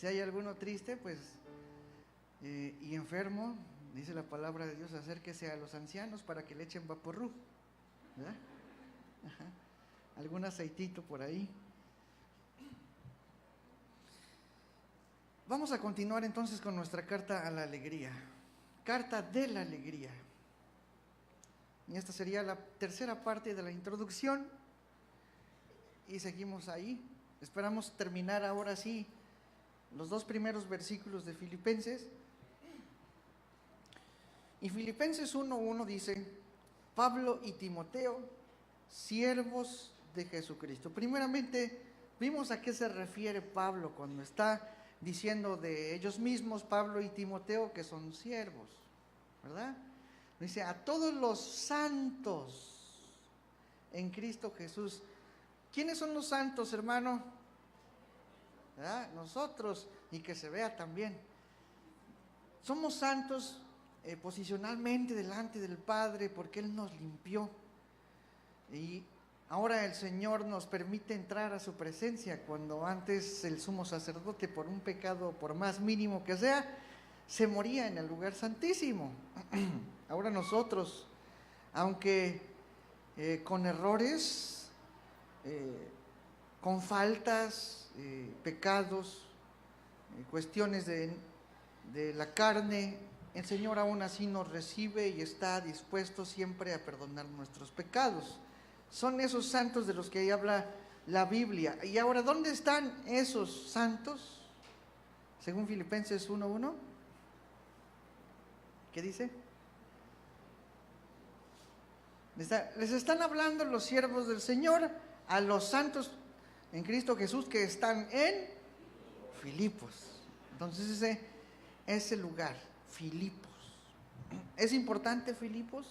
Si hay alguno triste, pues, y enfermo, dice la palabra de Dios, acérquese a los ancianos para que le echen vaporru, ¿verdad? Ajá. Algún aceitito por ahí. Vamos a continuar entonces con nuestra carta a la alegría. Carta de la alegría. Y esta sería la tercera parte de la introducción. Y seguimos ahí. Esperamos terminar ahora sí los dos primeros versículos de Filipenses. Y Filipenses 1:1 dice: Pablo y Timoteo, siervos de Jesucristo. Primeramente, vimos a qué se refiere Pablo cuando está diciendo de ellos mismos, Pablo y Timoteo, que son siervos, ¿verdad? Dice, a todos los santos en Cristo Jesús. ¿Quiénes son los santos, hermano? ¿Verdad? Nosotros, y que se vea también. Somos santos posicionalmente delante del Padre porque Él nos limpió. Y ahora el Señor nos permite entrar a su presencia, cuando antes el sumo sacerdote, por un pecado, por más mínimo que sea, se moría en el lugar santísimo. Ahora nosotros, aunque con errores, con faltas, pecados, cuestiones de la carne, el Señor aún así nos recibe y está dispuesto siempre a perdonar nuestros pecados. Son esos santos de los que ahí habla la Biblia. Y ahora, ¿dónde están esos santos? Según Filipenses 1:1. ¿Qué dice? Les están hablando los siervos del Señor a los santos en Cristo Jesús que están en Filipos. Entonces ese lugar, Filipos. ¿Es importante Filipos?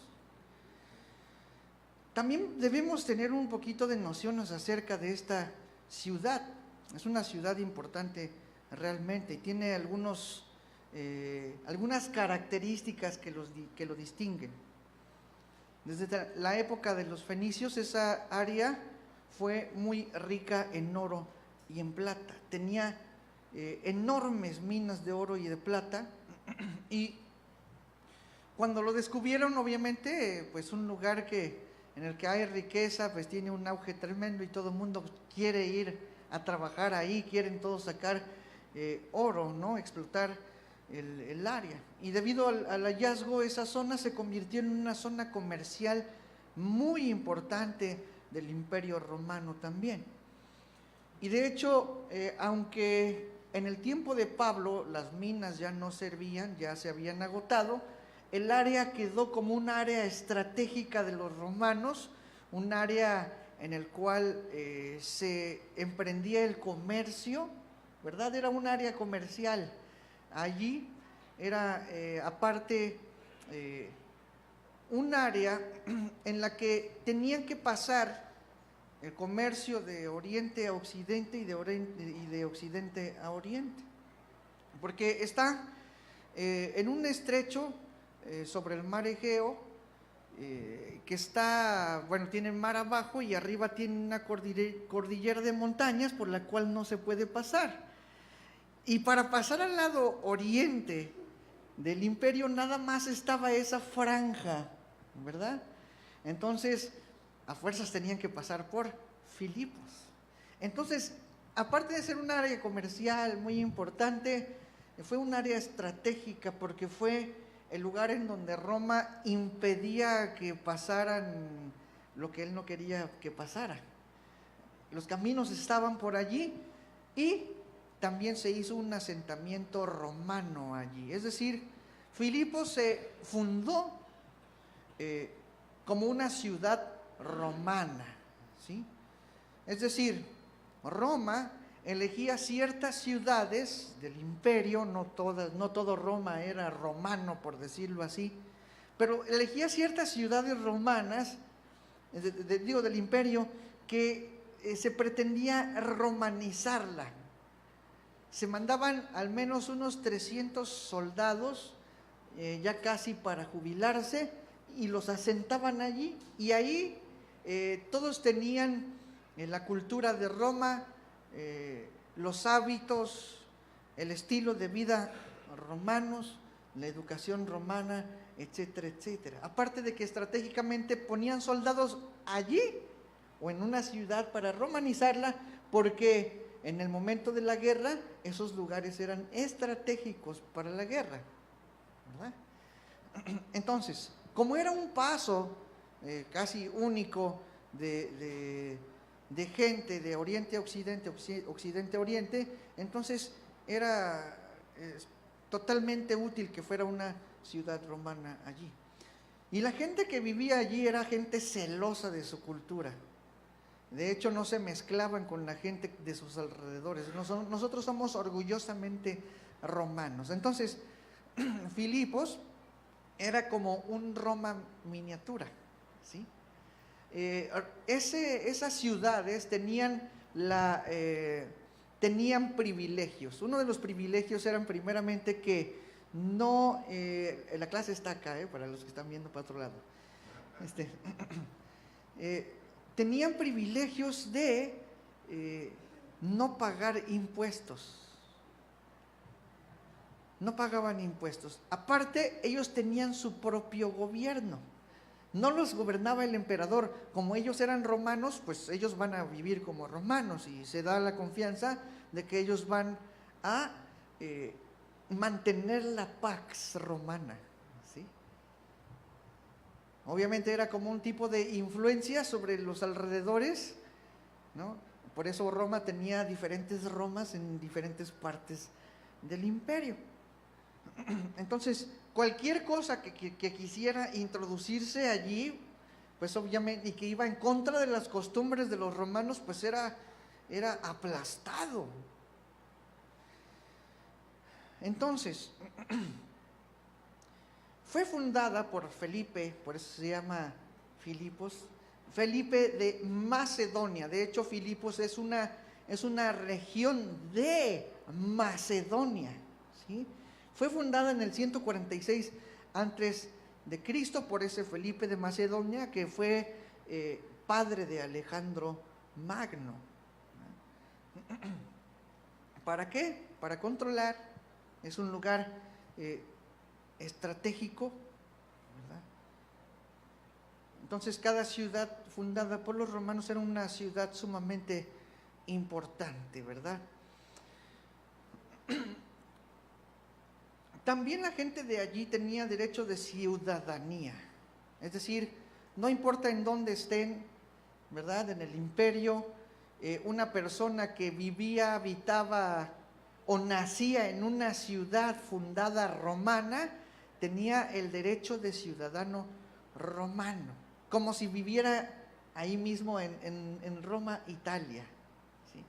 También debemos tener un poquito de nociones acerca de esta ciudad. Es una ciudad importante realmente y tiene algunas características que lo distinguen. Desde la época de los fenicios, esa área fue muy rica en oro y en plata. Tenía enormes minas de oro y de plata, y cuando lo descubrieron, obviamente, pues un lugar en el que hay riqueza, pues tiene un auge tremendo y todo el mundo quiere ir a trabajar ahí, quieren todos sacar oro, ¿no? Explotar el área. Y debido al hallazgo, esa zona se convirtió en una zona comercial muy importante del Imperio Romano también. Y de hecho, aunque en el tiempo de Pablo las minas ya no servían, ya se habían agotado, el área quedó como un área estratégica de los romanos, un área en el cual se emprendía el comercio, ¿verdad? Era un área comercial. Allí era aparte un área en la que tenían que pasar el comercio de oriente a occidente y de occidente a oriente, porque está en un estrecho sobre el mar Egeo, que está, bueno, tiene mar abajo y arriba tiene una cordillera de montañas por la cual no se puede pasar. Y para pasar al lado oriente del imperio nada más estaba esa franja, ¿verdad? Entonces, a fuerzas tenían que pasar por Filipos. Entonces, aparte de ser un área comercial muy importante, fue un área estratégica porque fue el lugar en donde Roma impedía que pasaran lo que él no quería que pasara. Los caminos estaban por allí y también se hizo un asentamiento romano allí. Es decir, Filipos se fundó como una ciudad romana, ¿sí? Es decir, Roma elegía ciertas ciudades del imperio, no todo Roma era romano, por decirlo así, pero elegía ciertas ciudades romanas, del imperio, que se pretendía romanizarla. Se mandaban al menos unos 300 soldados, ya casi para jubilarse, y los asentaban allí, y ahí todos tenían la cultura de Roma, los hábitos, el estilo de vida romanos, la educación romana, etcétera, etcétera. Aparte de que estratégicamente ponían soldados allí o en una ciudad para romanizarla, porque en el momento de la guerra esos lugares eran estratégicos para la guerra, ¿verdad? Entonces, como era un paso casi único de gente de oriente a occidente, occidente a oriente, entonces era totalmente útil que fuera una ciudad romana allí. Y la gente que vivía allí era gente celosa de su cultura. De hecho, no se mezclaban con la gente de sus alrededores. Nosotros somos orgullosamente romanos. Entonces, Filipos era como un Roma miniatura, ¿sí? Esas ciudades tenían privilegios. Uno de los privilegios eran primeramente que no, la clase está acá, para los que están viendo para otro lado. Tenían privilegios de no pagar impuestos. No pagaban impuestos. Aparte, ellos tenían su propio gobierno. No los gobernaba el emperador. Como ellos eran romanos, pues ellos van a vivir como romanos y se da la confianza de que ellos van a mantener la pax romana, ¿sí? Obviamente era como un tipo de influencia sobre los alrededores, ¿no? Por eso Roma tenía diferentes Romas en diferentes partes del imperio. Entonces, cualquier cosa que quisiera introducirse allí, pues obviamente, y que iba en contra de las costumbres de los romanos, pues era aplastado. Entonces, fue fundada por Felipe, por eso se llama Filipos, Felipe de Macedonia. De hecho, Filipos es una región de Macedonia, ¿sí? Fue fundada en el 146 antes de Cristo por ese Felipe de Macedonia, que fue padre de Alejandro Magno. ¿Para qué? Para controlar. Es un lugar estratégico, ¿verdad? Entonces, cada ciudad fundada por los romanos era una ciudad sumamente importante, ¿verdad? También la gente de allí tenía derecho de ciudadanía, es decir, no importa en dónde estén, ¿verdad? En el imperio, una persona que vivía, habitaba o nacía en una ciudad fundada romana, tenía el derecho de ciudadano romano, como si viviera ahí mismo en Roma, Italia, ¿sí?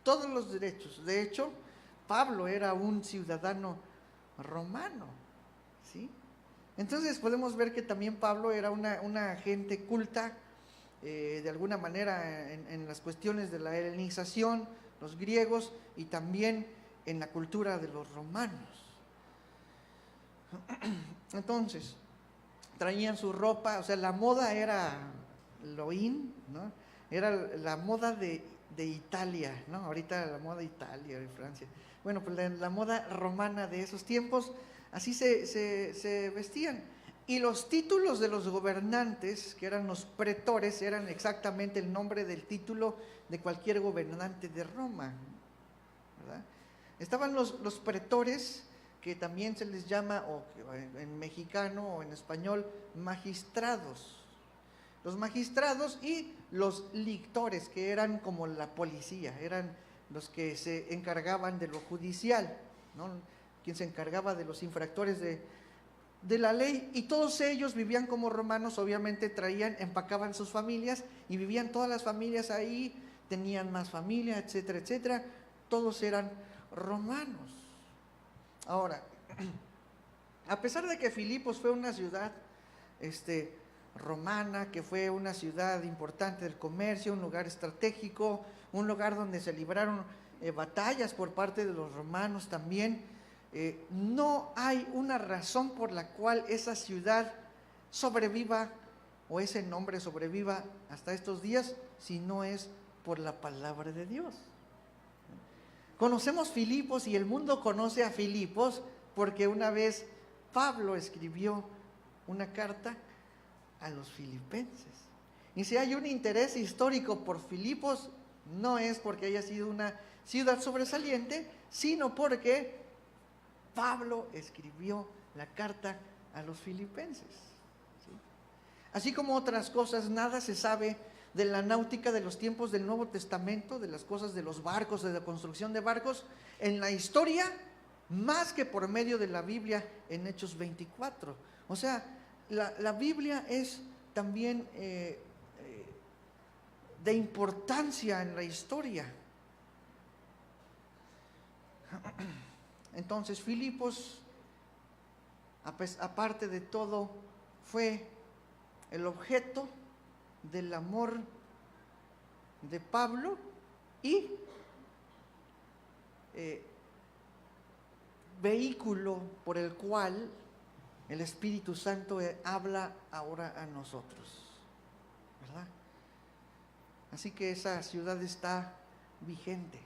Todos los derechos. De hecho, Pablo era un ciudadano romano, ¿sí? Entonces podemos ver que también Pablo era una gente culta, de alguna manera en las cuestiones de la helenización, los griegos, y también en la cultura de los romanos. Entonces, traían su ropa, o sea, la moda era lo in, ¿no? Era la moda de Italia, ¿no? Ahorita la moda de Italia, de Francia. Bueno, pues la moda romana de esos tiempos, así se vestían. Y los títulos de los gobernantes, que eran los pretores, eran exactamente el nombre del título de cualquier gobernante de Roma, ¿verdad? Estaban los pretores, que también se les llama, o en mexicano o en español, magistrados. Los magistrados y los lictores, que eran como la policía, eran los que se encargaban de lo judicial, ¿no? Quien se encargaba de los infractores de la ley, y todos ellos vivían como romanos. Obviamente empacaban sus familias y vivían todas las familias ahí, tenían más familia, etcétera, etcétera. Todos eran romanos. Ahora, a pesar de que Filipos fue una ciudad romana, que fue una ciudad importante del comercio, un lugar estratégico, un lugar donde se libraron batallas por parte de los romanos también, no hay una razón por la cual esa ciudad sobreviva, o ese nombre sobreviva hasta estos días, si no es por la palabra de Dios. Conocemos Filipos y el mundo conoce a Filipos porque una vez Pablo escribió una carta a los filipenses. Y si hay un interés histórico por Filipos, no es porque haya sido una ciudad sobresaliente, sino porque Pablo escribió la carta a los filipenses. ¿Sí? Así como otras cosas, nada se sabe de la náutica de los tiempos del Nuevo Testamento, de las cosas de los barcos, de la construcción de barcos, en la historia, más que por medio de la Biblia en Hechos 24. O sea, la Biblia es también de importancia en la historia. Entonces, Filipos, aparte de todo, fue el objeto del amor de Pablo y vehículo por el cual el Espíritu Santo habla ahora a nosotros, ¿verdad? Así que esa ciudad está vigente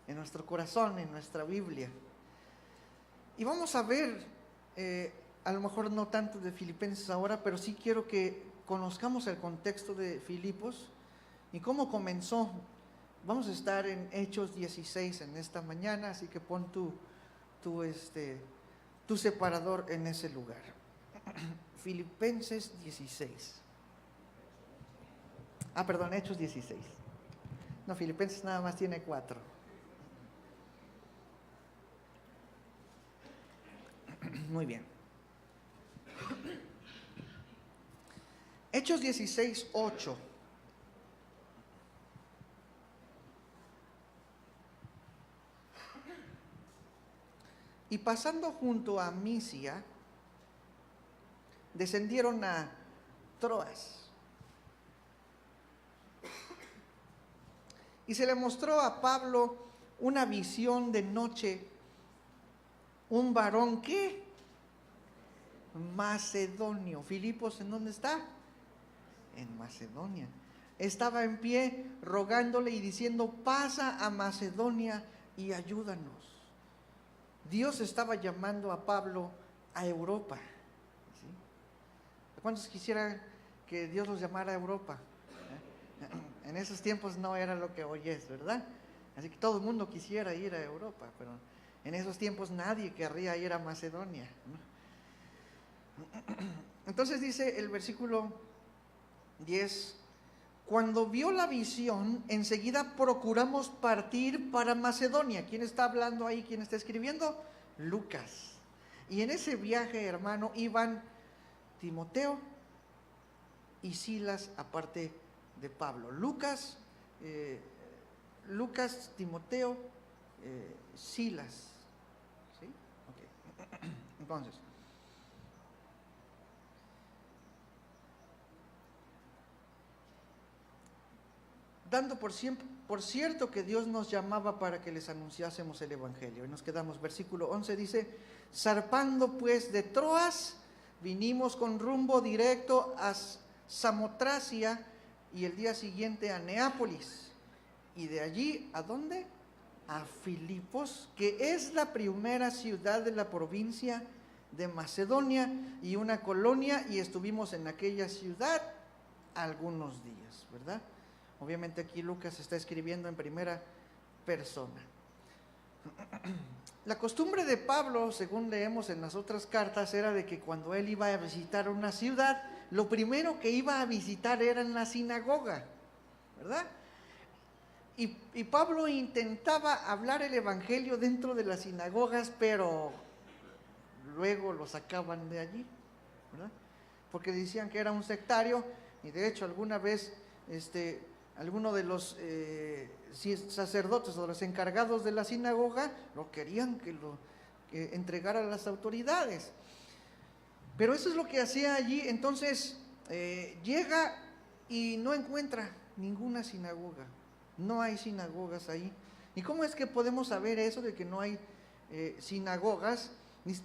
en nuestro corazón, en nuestra Biblia. Y vamos a ver, a lo mejor no tanto de Filipenses ahora, pero sí quiero que conozcamos el contexto de Filipos y cómo comenzó. Vamos a estar en Hechos 16 en esta mañana, así que pon tu separador en ese lugar. Filipenses 16. Perdón, Hechos 16. No, Filipenses nada más tiene 4. Muy bien. Hechos 16, 8. Y pasando junto a Misia, descendieron a Troas. Y se le mostró a Pablo una visión de noche, un varón que macedonio. Filipos, ¿en dónde está? En Macedonia. Estaba en pie rogándole y diciendo: pasa a Macedonia y ayúdanos. Dios estaba llamando a Pablo a Europa. ¿Sí? ¿Cuántos quisieran que Dios los llamara a Europa? En esos tiempos no era lo que hoy es, ¿verdad? Así que todo el mundo quisiera ir a Europa, pero en esos tiempos nadie querría ir a Macedonia, ¿no? Entonces dice el versículo 10: cuando vio la visión, enseguida procuramos partir para Macedonia. ¿Quién está hablando ahí? ¿Quién está escribiendo? Lucas. Y en ese viaje, hermano, iban Timoteo y Silas, aparte de Pablo. Lucas, Timoteo, Silas. ¿Sí? Okay. Entonces, dando por cierto que Dios nos llamaba para que les anunciásemos el Evangelio. Y nos quedamos, versículo 11 dice: zarpando pues de Troas, vinimos con rumbo directo a Samotracia y el día siguiente a Neápolis. Y de allí, ¿a dónde? A Filipos, que es la primera ciudad de la provincia de Macedonia y una colonia, y estuvimos en aquella ciudad algunos días, ¿verdad? Obviamente aquí Lucas está escribiendo en primera persona. La costumbre de Pablo, según leemos en las otras cartas, era de que cuando él iba a visitar una ciudad, lo primero que iba a visitar era en la sinagoga, ¿verdad? Y Pablo intentaba hablar el evangelio dentro de las sinagogas, pero luego lo sacaban de allí, ¿verdad? Porque decían que era un sectario, y de hecho alguna vez alguno de los sacerdotes o los encargados de la sinagoga lo querían que entregara a las autoridades. Pero eso es lo que hacía allí. Entonces llega y no encuentra ninguna sinagoga. No hay sinagogas ahí. ¿Y cómo es que podemos saber eso de que no hay sinagogas?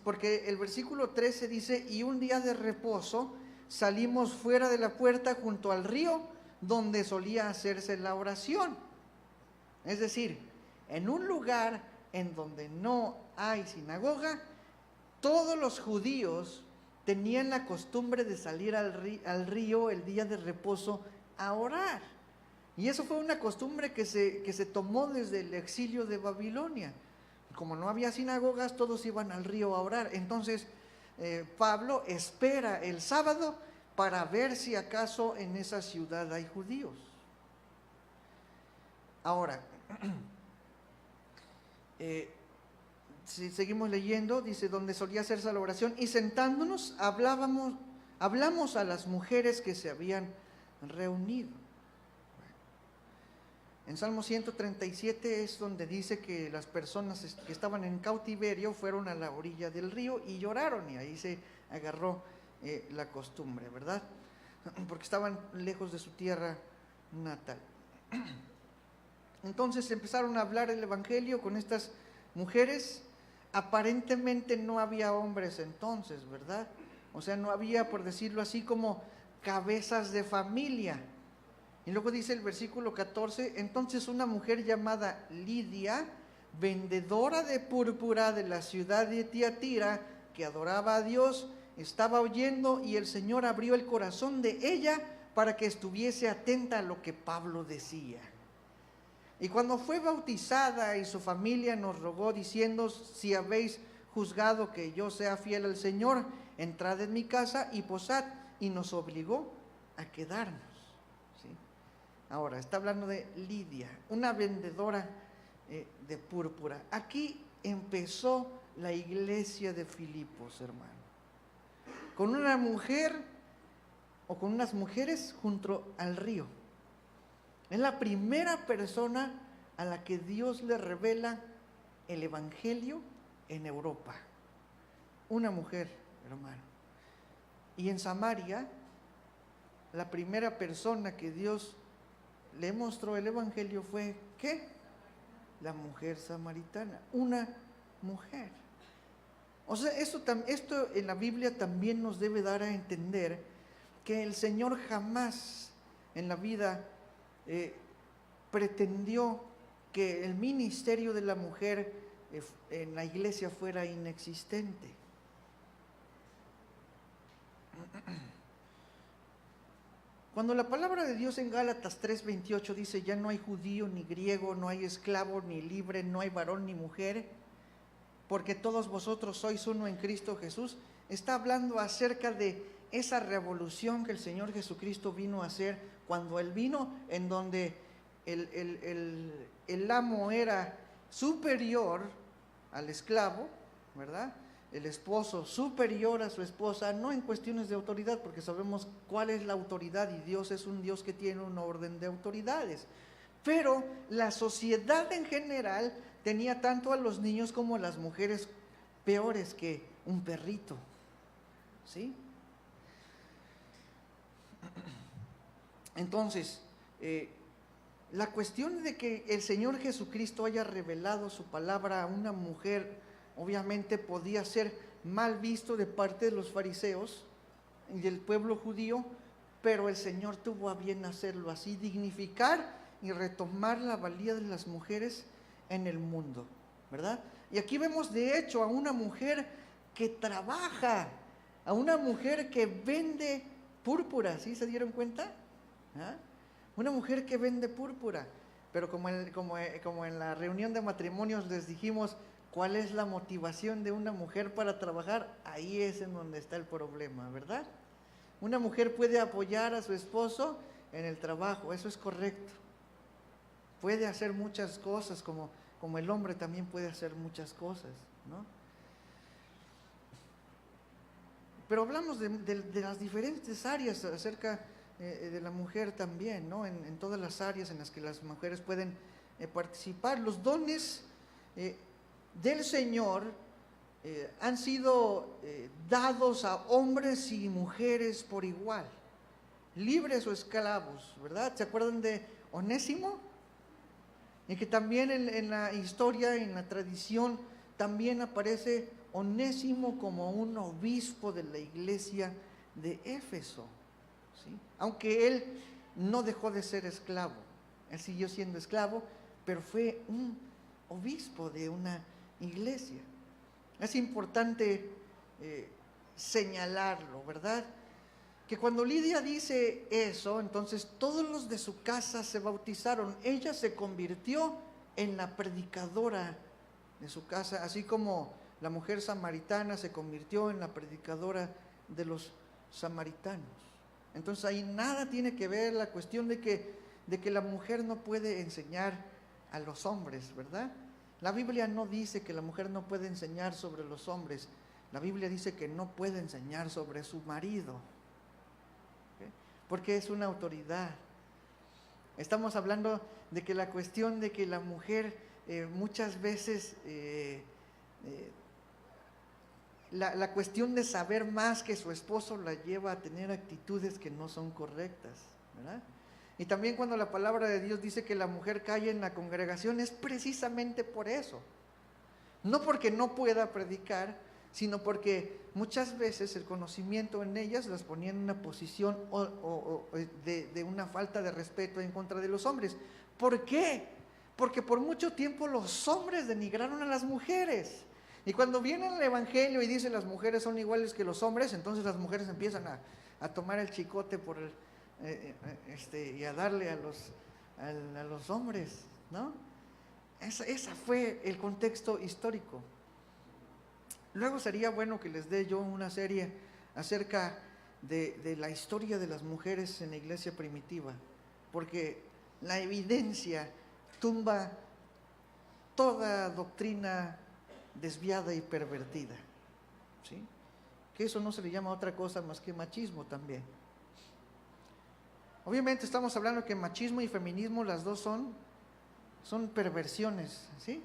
Porque el versículo 13 dice: y un día de reposo salimos fuera de la puerta junto al río donde solía hacerse la oración. Es decir, en un lugar en donde no hay sinagoga, todos los judíos tenían la costumbre de salir al río el día de reposo a orar. Y eso fue una costumbre que se tomó desde el exilio de Babilonia. Como no había sinagogas, todos iban al río a orar. Entonces, Pablo espera el sábado para ver si acaso en esa ciudad hay judíos. Ahora, si seguimos leyendo, dice, donde solía hacerse la oración, y sentándonos hablamos a las mujeres que se habían reunido. En Salmo 137 es donde dice que las personas que estaban en cautiverio fueron a la orilla del río y lloraron, y ahí se agarró la costumbre, ¿verdad? Porque estaban lejos de su tierra natal. Entonces empezaron a hablar el evangelio con estas mujeres. Aparentemente no había hombres entonces, ¿verdad? O sea, no había, por decirlo así, como cabezas de familia. Y luego dice el versículo 14, entonces una mujer llamada Lidia, vendedora de púrpura de la ciudad de Tiatira, que adoraba a Dios, estaba oyendo, y el Señor abrió el corazón de ella para que estuviese atenta a lo que Pablo decía. Y cuando fue bautizada y su familia nos rogó diciendo, si habéis juzgado que yo sea fiel al Señor, entrad en mi casa y posad, y nos obligó a quedarnos. ¿Sí? Ahora, está hablando de Lidia, una vendedora de púrpura. Aquí empezó la iglesia de Filipos, hermano. Con una mujer o con unas mujeres junto al río. Es la primera persona a la que Dios le revela el evangelio en Europa. Una mujer, hermano. Y en Samaria, la primera persona que Dios le mostró el evangelio fue, ¿qué? La mujer samaritana, una mujer. O sea, esto en la Biblia también nos debe dar a entender que el Señor jamás en la vida pretendió que el ministerio de la mujer en la iglesia fuera inexistente. Cuando la palabra de Dios en Gálatas 3:28 dice, ya no hay judío ni griego, no hay esclavo ni libre, no hay varón ni mujer, porque todos vosotros sois uno en Cristo Jesús, está hablando acerca de esa revolución que el Señor Jesucristo vino a hacer cuando Él vino, en donde el amo era superior al esclavo, ¿verdad? El esposo superior a su esposa, no en cuestiones de autoridad, porque sabemos cuál es la autoridad y Dios es un Dios que tiene un orden de autoridades. Pero la sociedad en general tenía tanto a los niños como a las mujeres peores que un perrito, ¿sí? Entonces, la cuestión de que el Señor Jesucristo haya revelado su palabra a una mujer, obviamente podía ser mal visto de parte de los fariseos y del pueblo judío, pero el Señor tuvo a bien hacerlo así, dignificar y retomar la valía de las mujeres en el mundo, ¿verdad? Y aquí vemos de hecho a una mujer que trabaja, a una mujer que vende púrpura, ¿sí se dieron cuenta? ¿Ah? Una mujer que vende púrpura, pero como en la reunión de matrimonios les dijimos, ¿cuál es la motivación de una mujer para trabajar? Ahí es en donde está el problema, ¿verdad? Una mujer puede apoyar a su esposo en el trabajo, eso es correcto. Puede hacer muchas cosas, como el hombre también puede hacer muchas cosas, ¿no? Pero hablamos de las diferentes áreas acerca de la mujer también, ¿no? En todas las áreas en las que las mujeres pueden participar. Los dones del Señor han sido dados a hombres y mujeres por igual, libres o esclavos, ¿verdad? ¿Se acuerdan de Onésimo? Y que también en la historia, en la tradición, también aparece Onésimo como un obispo de la iglesia de Éfeso, ¿sí? Aunque él no dejó de ser esclavo, él siguió siendo esclavo, pero fue un obispo de una iglesia. Es importante señalarlo, ¿verdad? Que cuando Lidia dice eso, entonces todos los de su casa se bautizaron. Ella se convirtió en la predicadora de su casa, así como la mujer samaritana se convirtió en la predicadora de los samaritanos. Entonces ahí nada tiene que ver la cuestión de que la mujer no puede enseñar a los hombres, ¿verdad? La Biblia no dice que la mujer no puede enseñar sobre los hombres. La Biblia dice que no puede enseñar sobre su marido, ¿okay? Porque es una autoridad. Estamos hablando de que la cuestión de que la mujer muchas veces la cuestión de saber más que su esposo la lleva a tener actitudes que no son correctas, ¿verdad? Y también cuando la palabra de Dios dice que la mujer calla en la congregación, es precisamente por eso. No porque no pueda predicar, sino porque muchas veces el conocimiento en ellas las ponía en una posición de una falta de respeto en contra de los hombres. ¿Por qué? Porque por mucho tiempo los hombres denigraron a las mujeres. Y cuando viene el evangelio y dice las mujeres son iguales que los hombres, entonces las mujeres empiezan a tomar el chicote por y a darle a los hombres, ¿no? Esa fue el contexto histórico. Luego sería bueno que les dé yo una serie acerca de la historia de las mujeres en la iglesia primitiva, porque la evidencia tumba toda doctrina desviada y pervertida, ¿sí? Que eso no se le llama otra cosa más que machismo también. Obviamente estamos hablando que machismo y feminismo, las dos son perversiones, ¿sí?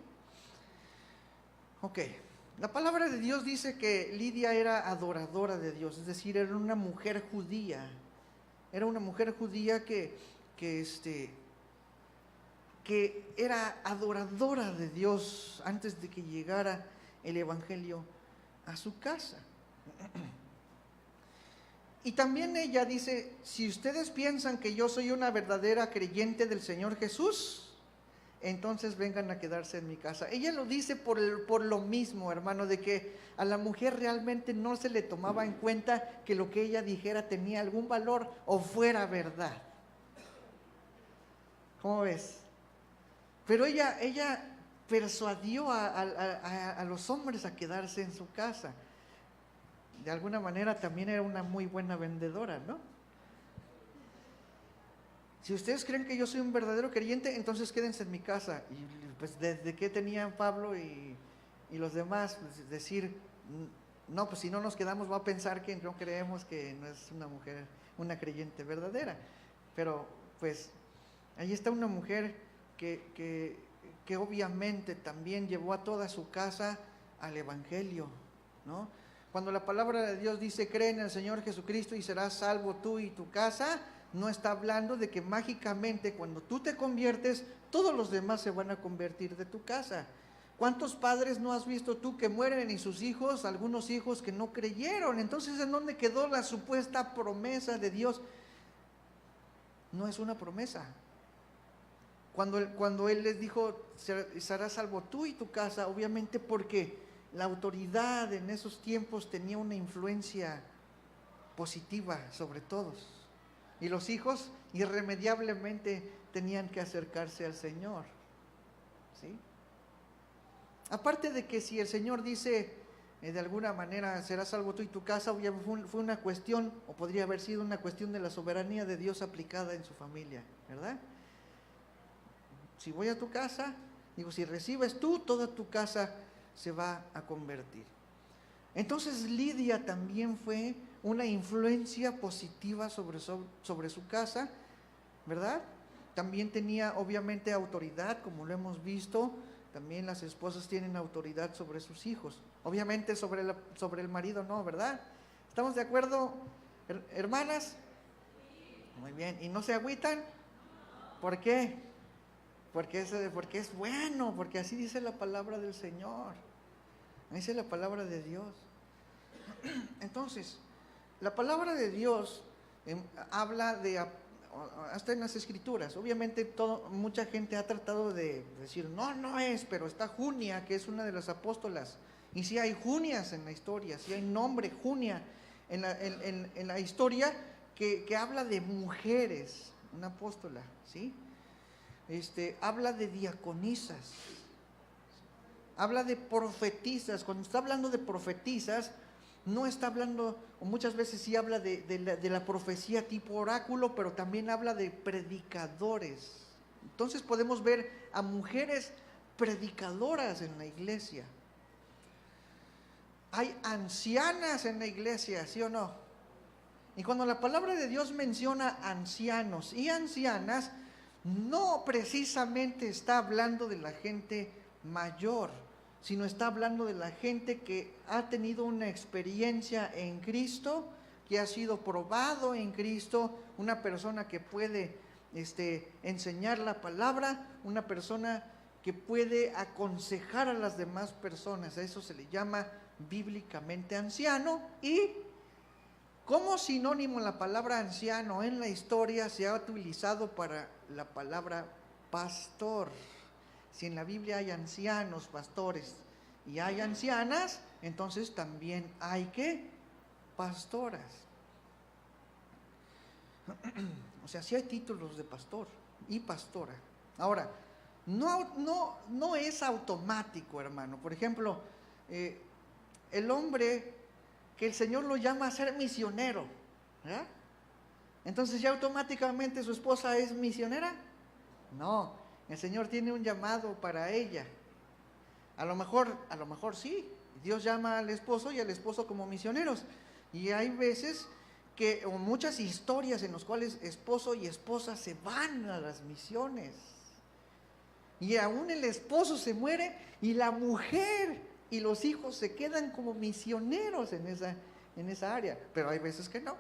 Ok, la palabra de Dios dice que Lidia era adoradora de Dios, es decir, era una mujer judía. Era una mujer judía que era adoradora de Dios antes de que llegara el evangelio a su casa. Y también ella dice, si ustedes piensan que yo soy una verdadera creyente del Señor Jesús, entonces vengan a quedarse en mi casa. Ella lo dice por lo mismo, hermano, de que a la mujer realmente no se le tomaba en cuenta que lo que ella dijera tenía algún valor o fuera verdad. ¿Cómo ves? Pero ella persuadió a los hombres a quedarse en su casa. De alguna manera también era una muy buena vendedora, ¿no? Si ustedes creen que yo soy un verdadero creyente, entonces quédense en mi casa. Y pues desde que tenían Pablo y los demás, pues decir, no, pues si no nos quedamos va a pensar que no creemos que no es una mujer, una creyente verdadera. Pero pues ahí está una mujer que obviamente también llevó a toda su casa al evangelio, ¿no? Cuando la palabra de Dios dice, cree en el Señor Jesucristo y serás salvo tú y tu casa, no está hablando de que mágicamente cuando tú te conviertes, todos los demás se van a convertir de tu casa. ¿Cuántos padres no has visto tú que mueren y sus hijos, algunos hijos que no creyeron? Entonces, ¿en dónde quedó la supuesta promesa de Dios? No es una promesa. Cuando Él les dijo, serás salvo tú y tu casa, obviamente porque la autoridad en esos tiempos tenía una influencia positiva sobre todos. Y los hijos irremediablemente tenían que acercarse al Señor, ¿sí? Aparte de que si el Señor dice, de alguna manera, serás salvo tú y tu casa, fue una cuestión, o podría haber sido una cuestión de la soberanía de Dios aplicada en su familia, ¿verdad? Si voy a tu casa, digo, si recibes tú, toda tu casa se va a convertir. Entonces Lidia también fue una influencia positiva sobre su casa, ¿verdad? También tenía obviamente autoridad, como lo hemos visto. También las esposas tienen autoridad sobre sus hijos. Obviamente sobre el marido no, ¿verdad? ¿Estamos de acuerdo, hermanas? Muy bien. ¿Y no se agüitan? ¿Por qué? Porque es bueno, porque así dice la palabra del Señor. Dice la palabra de Dios. Entonces, la palabra de Dios habla hasta en las escrituras. Obviamente mucha gente ha tratado de decir, no es, pero está Junia, que es una de las apóstolas. Y sí hay Junias en la historia, sí hay nombre Junia en la historia que habla de mujeres, una apóstola, ¿sí? Habla de diaconisas, habla de profetisas. Cuando está hablando de profetisas, no está hablando, o muchas veces sí habla de la profecía tipo oráculo, pero también habla de predicadores. Entonces podemos ver a mujeres predicadoras en la iglesia. Hay ancianas en la iglesia, ¿sí o no? Y cuando la palabra de Dios menciona ancianos y ancianas, no precisamente está hablando de la gente mayor, sino está hablando de la gente que ha tenido una experiencia en Cristo, que ha sido probado en Cristo, una persona que puede enseñar la palabra, una persona que puede aconsejar a las demás personas. A eso se le llama bíblicamente anciano. Y como sinónimo la palabra anciano en la historia se ha utilizado para la palabra pastor. Si en la Biblia hay ancianos, pastores, y hay ancianas, entonces también hay ¿qué? Pastoras. O sea, sí hay títulos de pastor y pastora. Ahora, no es automático, hermano. Por ejemplo, el hombre que el Señor lo llama a ser misionero, ¿verdad? Entonces ya automáticamente su esposa es misionera. No, el Señor tiene un llamado para ella. A lo mejor sí, Dios llama al esposo y al esposo como misioneros. Y hay veces o muchas historias en las cuales esposo y esposa se van a las misiones. Y aún el esposo se muere y la mujer y los hijos se quedan como misioneros en esa área. Pero hay veces que no.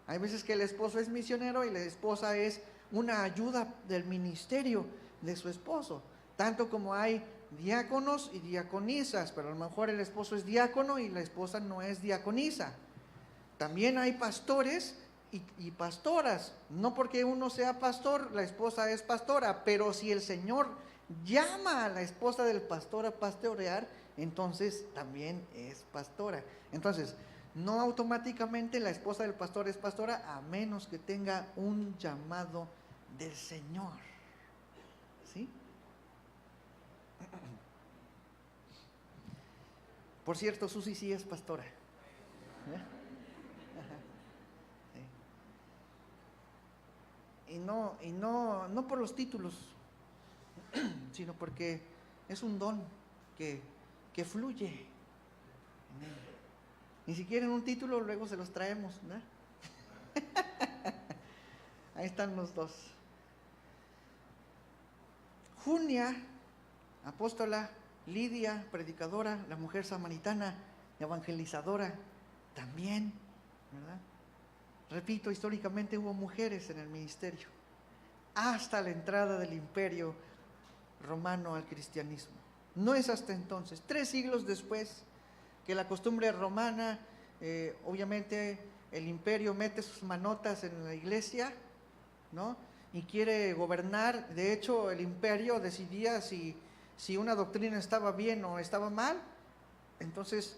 Hay veces que el esposo es misionero y la esposa es una ayuda del ministerio de su esposo. Tanto como hay diáconos y diaconisas, pero a lo mejor el esposo es diácono y la esposa no es diaconisa. También hay pastores y pastoras. No porque uno sea pastor, la esposa es pastora, pero si el Señor llama a la esposa del pastor a pastorear, entonces también es pastora. Entonces, no automáticamente la esposa del pastor es pastora, a menos que tenga un llamado del Señor. ¿Sí? Por cierto, Susi sí es pastora. Sí. Y no por los títulos, sino porque es un don que fluye. Ni si quieren un título, luego se los traemos, ¿no? Ahí están los dos. Junia, apóstola; Lidia, predicadora; la mujer samaritana, evangelizadora, también, ¿verdad? Repito, históricamente hubo mujeres en el ministerio, hasta la entrada del Imperio Romano al cristianismo. No es hasta entonces, 3 siglos después, que la costumbre romana, obviamente el imperio mete sus manotas en la iglesia, ¿no? Y quiere gobernar. De hecho, el imperio decidía si una doctrina estaba bien o estaba mal. Entonces,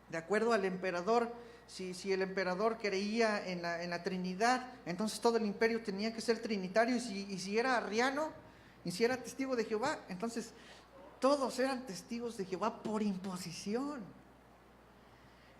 de acuerdo al emperador, si el emperador creía en la Trinidad, entonces todo el imperio tenía que ser trinitario. Y si era arriano, y si era testigo de Jehová, entonces todos eran testigos de Jehová por imposición.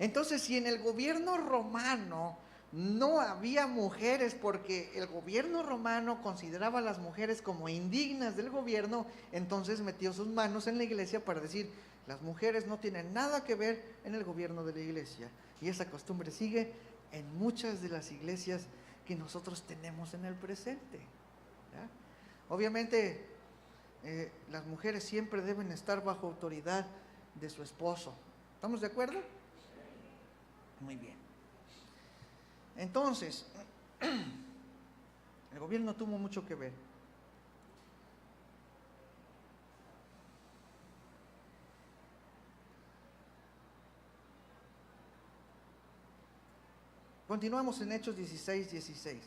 Entonces, si en el gobierno romano no había mujeres, porque el gobierno romano consideraba a las mujeres como indignas del gobierno, entonces metió sus manos en la iglesia para decir: las mujeres no tienen nada que ver en el gobierno de la iglesia. Y esa costumbre sigue en muchas de las iglesias que nosotros tenemos en el presente, ¿ya? Obviamente, las mujeres siempre deben estar bajo autoridad de su esposo. ¿Estamos de acuerdo? Muy bien. Entonces, el gobierno tuvo mucho que ver. Continuamos en Hechos 16:16.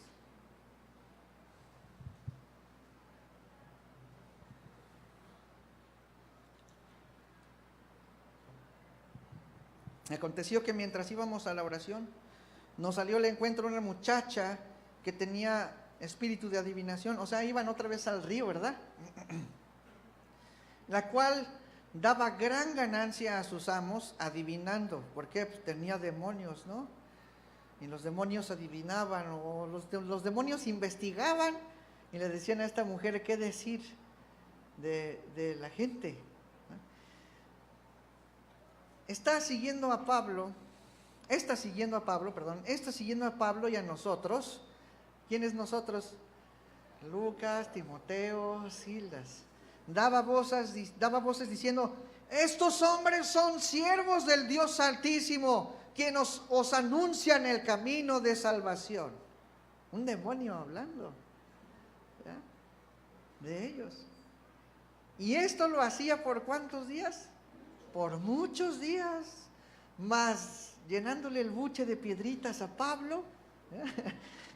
Aconteció que mientras íbamos a la oración, nos salió al encuentro una muchacha que tenía espíritu de adivinación, o sea, iban otra vez al río, ¿verdad? La cual daba gran ganancia a sus amos adivinando. ¿Por qué? Pues tenía demonios, ¿no? Y los demonios adivinaban, o los demonios investigaban y le decían a esta mujer qué decir de la gente. Está siguiendo a Pablo y a nosotros. ¿Quiénes nosotros? Lucas, Timoteo, Silas. Daba voces diciendo: estos hombres son siervos del Dios Altísimo, quienes os anuncian el camino de salvación. Un demonio hablando, ¿ya?, de ellos. Y esto lo hacía ¿por cuántos días? Por muchos días, más llenándole el buche de piedritas a Pablo.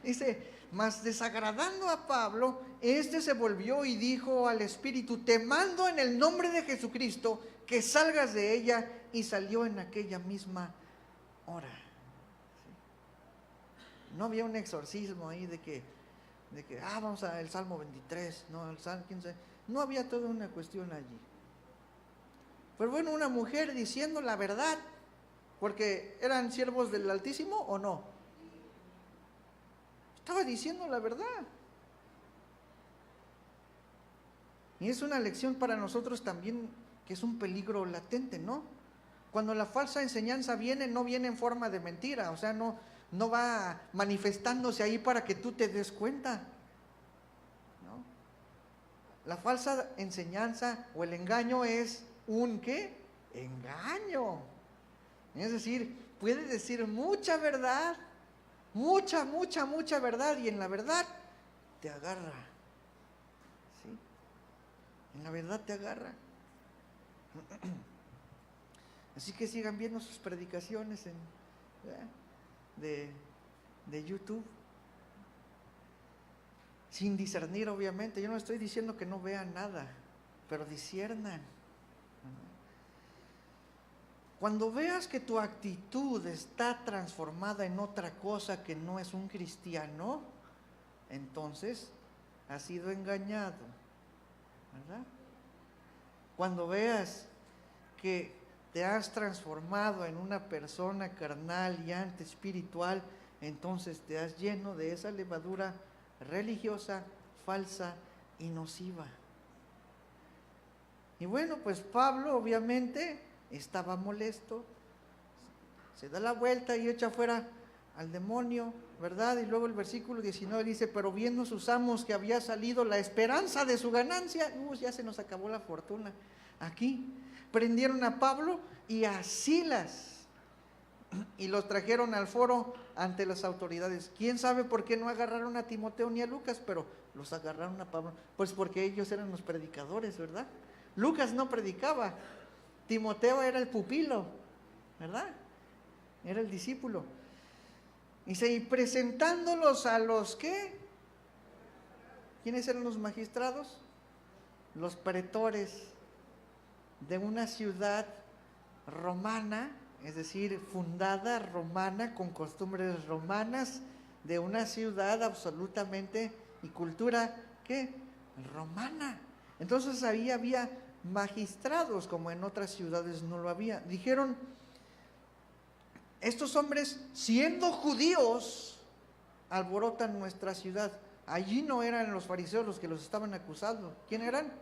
Dice: mas desagradando a Pablo, este se volvió y dijo al espíritu: te mando en el nombre de Jesucristo que salgas de ella. Y salió en aquella misma hora. No había un exorcismo ahí de que vamos al Salmo 23, no, el Salmo 15. No había toda una cuestión allí. Pero bueno, una mujer diciendo la verdad, porque eran siervos del Altísimo, ¿o no? Estaba diciendo la verdad. Y es una lección para nosotros también, que es un peligro latente, ¿no? Cuando la falsa enseñanza viene, no viene en forma de mentira, o sea, no va manifestándose ahí para que tú te des cuenta, ¿no? La falsa enseñanza o el engaño es un ¿qué? Engaño. Es decir, puede decir mucha verdad, mucha verdad, y en la verdad te agarra. ¿Sí? En la verdad te agarra. Así que sigan viendo sus predicaciones de YouTube, sin discernir, obviamente. Yo no estoy diciendo que no vean nada, pero disciernan. Cuando veas que tu actitud está transformada en otra cosa que no es un cristiano, entonces has sido engañado, ¿verdad? Cuando veas que te has transformado en una persona carnal y antiespiritual, entonces te has lleno de esa levadura religiosa, falsa y nociva. Y bueno, pues Pablo obviamente estaba molesto, se da la vuelta y echa fuera al demonio, ¿verdad? Y luego el versículo 19 dice: pero viendo sus amos que había salido la esperanza de su ganancia, ya se nos acabó la fortuna. Aquí prendieron a Pablo y a Silas y los trajeron al foro ante las autoridades. ¿Quién sabe por qué no agarraron a Timoteo ni a Lucas, pero los agarraron a Pablo? Pues porque ellos eran los predicadores, ¿verdad? Lucas no predicaba, Timoteo era el pupilo, ¿verdad? Era el discípulo. Y presentándolos a los ¿qué? ¿Quiénes eran los magistrados? Los pretores de una ciudad romana, es decir, fundada romana, con costumbres romanas, de una ciudad absolutamente y cultura ¿qué? Romana. Entonces ahí había magistrados, como en otras ciudades no lo había. Dijeron: estos hombres, siendo judíos, alborotan nuestra ciudad. Allí no eran los fariseos los que los estaban acusando. ¿Quién eran?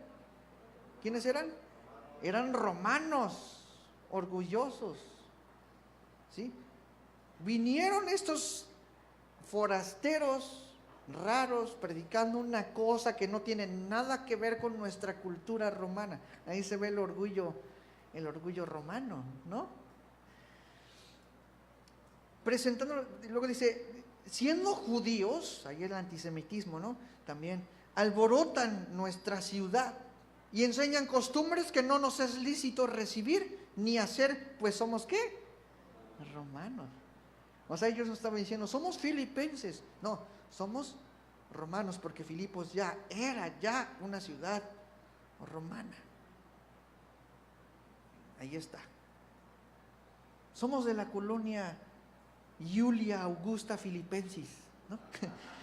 ¿Quiénes eran? Eran romanos, orgullosos, ¿sí? Vinieron estos forasteros raros predicando una cosa que no tiene nada que ver con nuestra cultura romana. Ahí se ve el orgullo romano, ¿no? Presentándolo, luego dice: siendo judíos, ahí el antisemitismo, ¿no? También alborotan nuestra ciudad y enseñan costumbres que no nos es lícito recibir ni hacer, pues somos ¿qué? Romanos. O sea, ellos no estaban diciendo somos filipenses, no, somos romanos, porque Filipos era una ciudad romana. Ahí está. Somos de la colonia Iulia Augusta Filipensis, ¿no?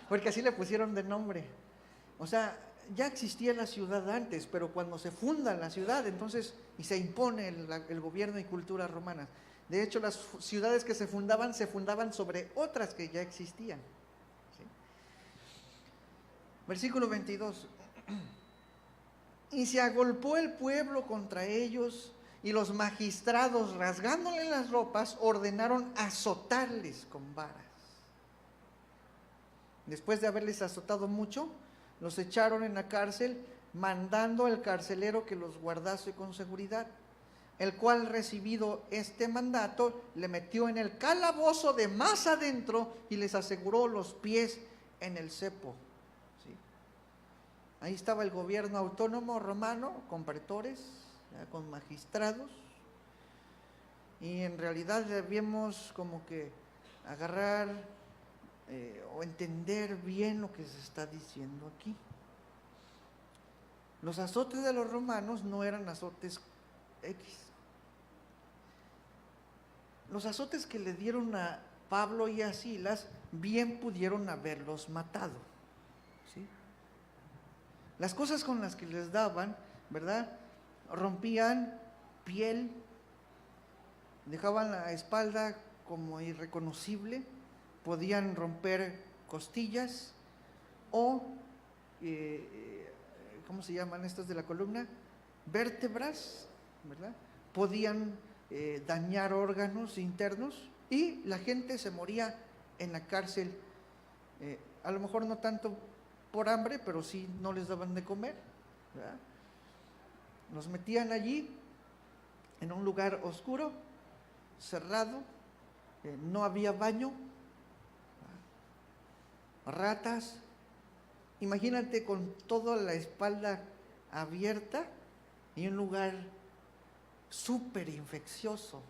Porque así le pusieron de nombre. O sea, ya existía la ciudad antes, pero cuando se funda la ciudad, entonces, y se impone el gobierno y cultura romanas. De hecho, las ciudades que se fundaban sobre otras que ya existían. ¿Sí? Versículo 22. Y se agolpó el pueblo contra ellos, y los magistrados, rasgándole las ropas, ordenaron azotarles con varas. Después de haberles azotado mucho, los echaron en la cárcel, mandando al carcelero que los guardase con seguridad, el cual, recibido este mandato, le metió en el calabozo de más adentro y les aseguró los pies en el cepo. ¿Sí? Ahí estaba el gobierno autónomo romano, con pretores, con magistrados, y en realidad debíamos como que agarrar o entender bien lo que se está diciendo aquí. Los azotes de los romanos no eran azotes X. Los azotes que le dieron a Pablo y a Silas bien pudieron haberlos matado, ¿sí? Las cosas con las que les daban, ¿verdad?, rompían piel, dejaban la espalda como irreconocible, podían romper costillas o, ¿cómo se llaman estas de la columna? Vértebras, ¿verdad? Podían dañar órganos internos y la gente se moría en la cárcel, a lo mejor no tanto por hambre, pero sí no les daban de comer, ¿verdad? Los metían allí en un lugar oscuro, cerrado, no había baño, ratas. Imagínate con toda la espalda abierta y un lugar súper infeccioso.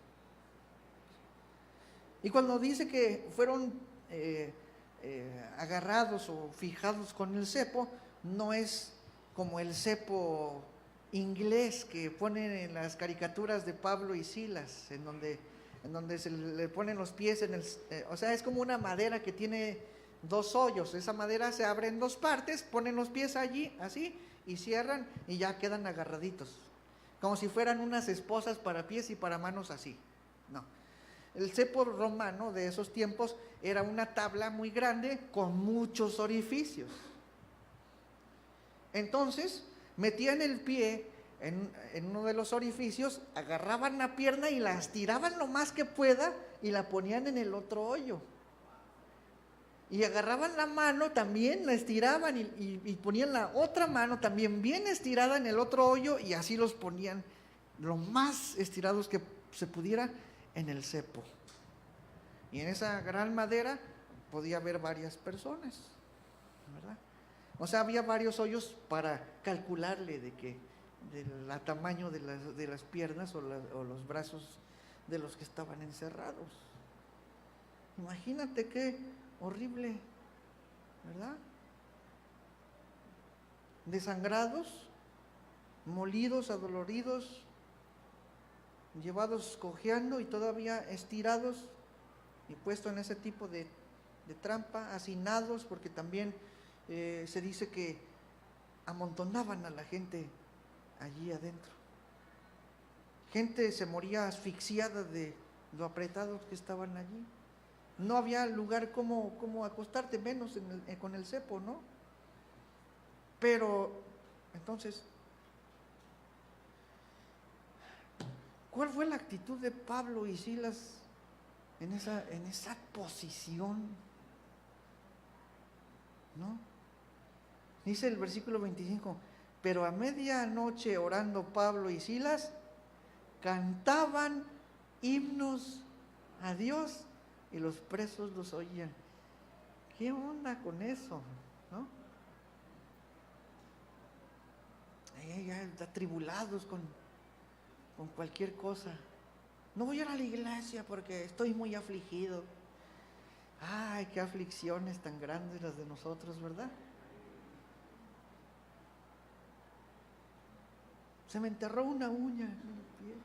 Y cuando dice que fueron agarrados o fijados con el cepo, no es como el cepo inglés que ponen en las caricaturas de Pablo y Silas, en donde se le ponen los pies en el, o sea, es como una madera que tiene dos hoyos. Esa madera se abre en dos partes, ponen los pies allí, así, y cierran y ya quedan agarraditos, como si fueran unas esposas para pies y para manos así. No, el cepo romano de esos tiempos era una tabla muy grande con muchos orificios. Entonces metían el pie en uno de los orificios, agarraban la pierna y la estiraban lo más que pueda y la ponían en el otro hoyo. Y agarraban la mano, también la estiraban y ponían la otra mano también bien estirada en el otro hoyo, y así los ponían lo más estirados que se pudiera en el cepo. Y en esa gran madera podía haber varias personas, ¿verdad? O sea, había varios hoyos para calcularle del tamaño de las piernas o los brazos de los que estaban encerrados. Imagínate qué horrible, ¿verdad? Desangrados, molidos, adoloridos, llevados cojeando y todavía estirados y puestos en ese tipo de trampa, hacinados, porque también se dice que amontonaban a la gente allí adentro. Gente se moría asfixiada de lo apretados que estaban allí. No había lugar como acostarte, menos con el cepo, ¿no? Pero, entonces, ¿cuál fue la actitud de Pablo y Silas en esa posición? ¿No? Dice el versículo 25, pero a medianoche orando Pablo y Silas cantaban himnos a Dios y los presos los oían. ¿Qué onda con eso? ¿No? Ya atribulados con cualquier cosa. No voy a ir a la iglesia porque estoy muy afligido. Ay, qué aflicciones tan grandes las de nosotros, ¿verdad? Se me enterró una uña en el pie.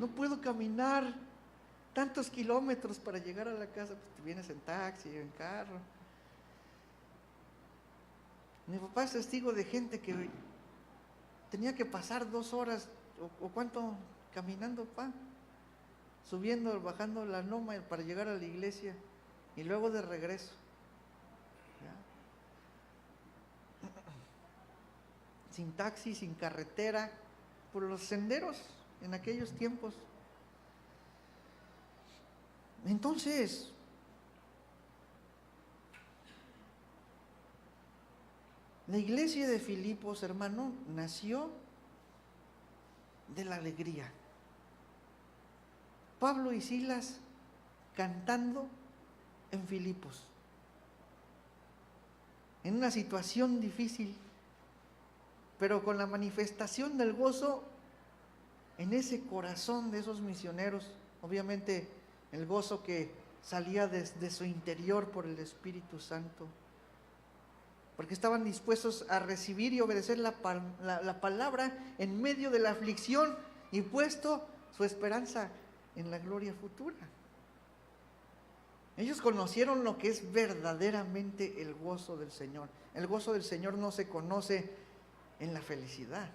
no puedo caminar tantos kilómetros para llegar a la casa. Pues te vienes en taxi, en carro. Mi papá es testigo de gente que tenía que pasar 2 horas, o cuánto, caminando, subiendo, bajando la loma para llegar a la iglesia, y luego de regreso. ¿Ya? Sin taxi, sin carretera, por los senderos en aquellos tiempos. Entonces, la iglesia de Filipos, hermano, nació de la alegría. Pablo y Silas cantando en Filipos, en una situación difícil, pero con la manifestación del gozo en ese corazón de esos misioneros, obviamente el gozo que salía desde su interior por el Espíritu Santo, porque estaban dispuestos a recibir y obedecer la palabra en medio de la aflicción y puesto su esperanza en la gloria futura. Ellos conocieron lo que es verdaderamente el gozo del Señor. El gozo del Señor no se conoce en la felicidad,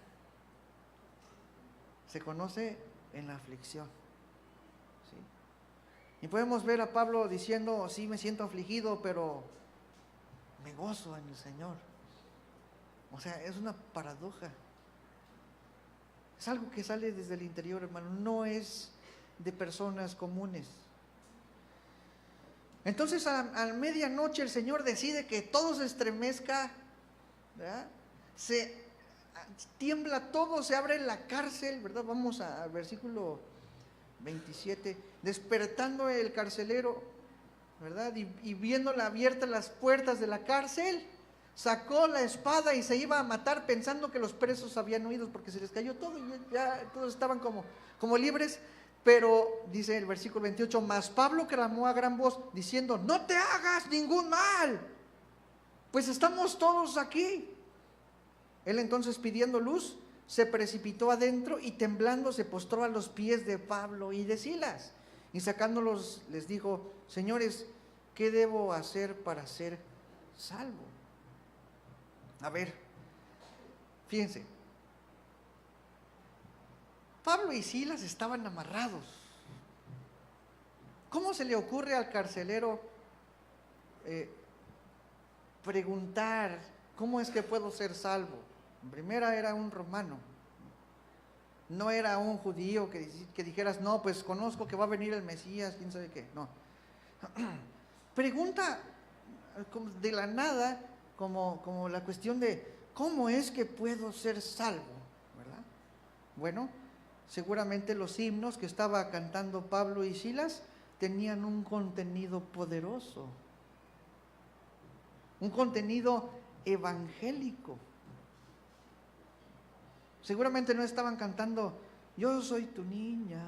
se conoce en la aflicción. ¿Sí? Y podemos ver a Pablo diciendo, sí, me siento afligido, pero me gozo en el Señor. O sea, es una paradoja. Es algo que sale desde el interior, hermano. No es de personas comunes. Entonces a medianoche el Señor decide que todo se estremezca, ¿verdad? Se tiembla todo, se abre la cárcel, ¿verdad? Vamos al versículo 27. Despertando el carcelero, ¿verdad? Y viéndola abiertas las puertas de la cárcel, sacó la espada y se iba a matar pensando que los presos habían huido, porque se les cayó todo y ya todos estaban como libres. Pero dice el versículo 28, mas Pablo clamó a gran voz diciendo, no te hagas ningún mal, pues estamos todos aquí. Él entonces, pidiendo luz, se precipitó adentro y temblando se postró a los pies de Pablo y de Silas, y sacándolos les dijo, señores, ¿qué debo hacer para ser salvo? A ver, fíjense, Pablo y Silas estaban amarrados. ¿Cómo se le ocurre al carcelero preguntar, ¿cómo es que puedo ser salvo? En primera, era un romano, no era un judío que dijeras, no, pues conozco que va a venir el Mesías, quién sabe qué, no. Pregunta de la nada, como la cuestión de, ¿cómo es que puedo ser salvo? ¿Verdad? Bueno, seguramente los himnos que estaba cantando Pablo y Silas tenían un contenido poderoso, un contenido evangélico. Seguramente no estaban cantando, yo soy tu niña.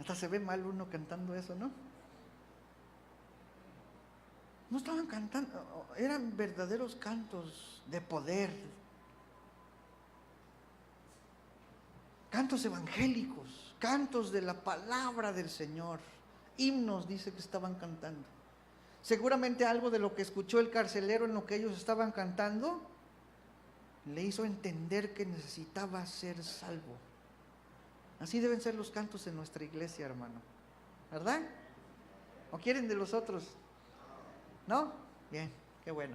Hasta se ve mal uno cantando eso, ¿no? No estaban cantando, eran verdaderos cantos de poder, cantos evangélicos, cantos de la palabra del Señor, himnos dice que estaban cantando. Seguramente algo de lo que escuchó el carcelero en lo que ellos estaban cantando le hizo entender que necesitaba ser salvo. Así deben ser los cantos en nuestra iglesia, hermano, ¿verdad? ¿O quieren de los otros? ¿No? Bien, qué bueno.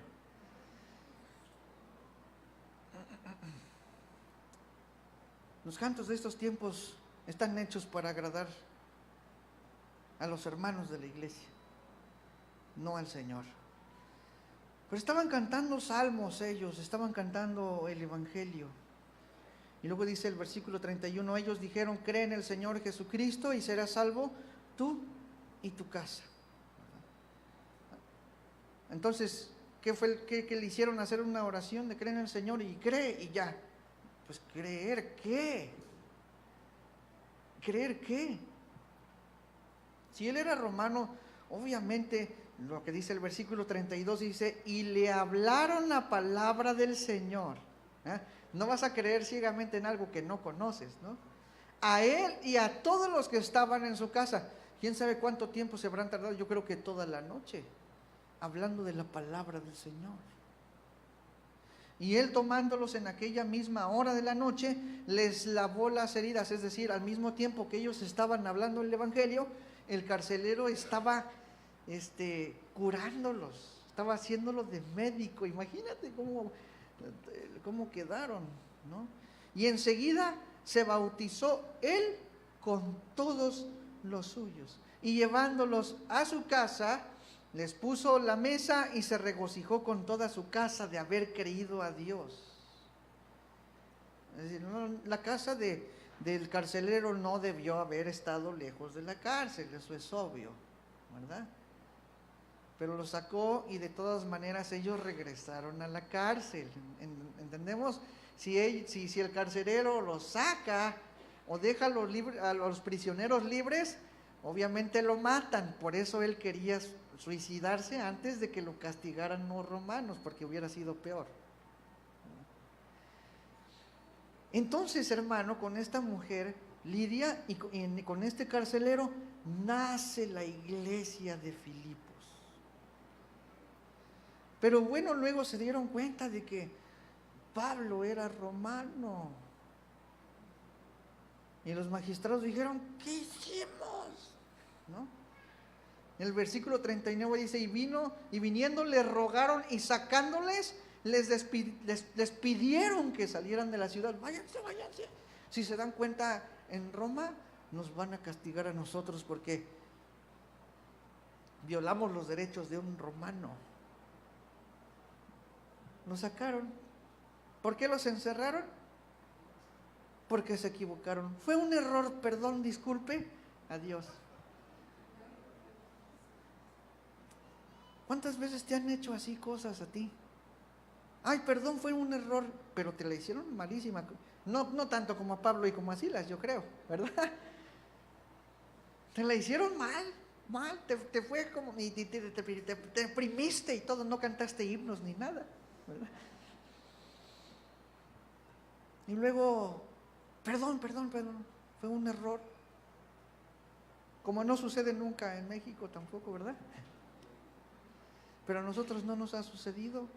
Los cantos de estos tiempos están hechos para agradar a los hermanos de la iglesia, no al Señor. Pero estaban cantando salmos ellos, estaban cantando el Evangelio. Y luego dice el versículo 31, ellos dijeron, cree en el Señor Jesucristo y serás salvo tú y tu casa. Entonces, ¿qué fue que le hicieron hacer una oración de creer en el Señor y cree y ya? Pues ¿creer qué? ¿Creer qué? Si él era romano, obviamente lo que dice el versículo 32 dice, y le hablaron la palabra del Señor. ¿Ah? No vas a creer ciegamente en algo que no conoces, ¿no? A él y a todos los que estaban en su casa. ¿Quién sabe cuánto tiempo se habrán tardado? Yo creo que toda la noche, hablando de la palabra del Señor. Y él, tomándolos en aquella misma hora de la noche, les lavó las heridas. Es decir, al mismo tiempo que ellos estaban hablando el evangelio, el carcelero estaba curándolos, estaba haciéndolo de médico. Imagínate cómo quedaron, ¿no? Y enseguida se bautizó él con todos los suyos, y llevándolos a su casa, les puso la mesa y se regocijó con toda su casa de haber creído a Dios. Es decir, la casa del carcelero no debió haber estado lejos de la cárcel, eso es obvio, ¿verdad? Pero lo sacó y de todas maneras ellos regresaron a la cárcel. ¿Entendemos? Si el carcelero los saca o deja a los prisioneros libres, obviamente lo matan. Por eso él quería suicidarse antes de que lo castigaran los romanos, porque hubiera sido peor. Entonces, hermano, con esta mujer Lidia y con este carcelero nace la iglesia de Filipos. Pero bueno, luego se dieron cuenta de que Pablo era romano. Y los magistrados dijeron, ¿qué hicimos? ¿No? En el versículo 39 dice, y viniendo les rogaron, y sacándoles, les pidieron que salieran de la ciudad. Váyanse. Si se dan cuenta, en Roma nos van a castigar a nosotros porque violamos los derechos de un romano. Nos sacaron. ¿Por qué los encerraron? Porque se equivocaron. Fue un error, perdón, disculpe, adiós. ¿Cuántas veces te han hecho así cosas a ti? Ay, perdón, fue un error, pero te la hicieron malísima. No tanto como a Pablo y como a Silas, yo creo, ¿verdad? Te la hicieron mal, te fue como, y te deprimiste y todo, no cantaste himnos ni nada, ¿verdad? Y luego, perdón, fue un error. Como no sucede nunca en México tampoco, ¿verdad? Pero a nosotros no nos ha sucedido.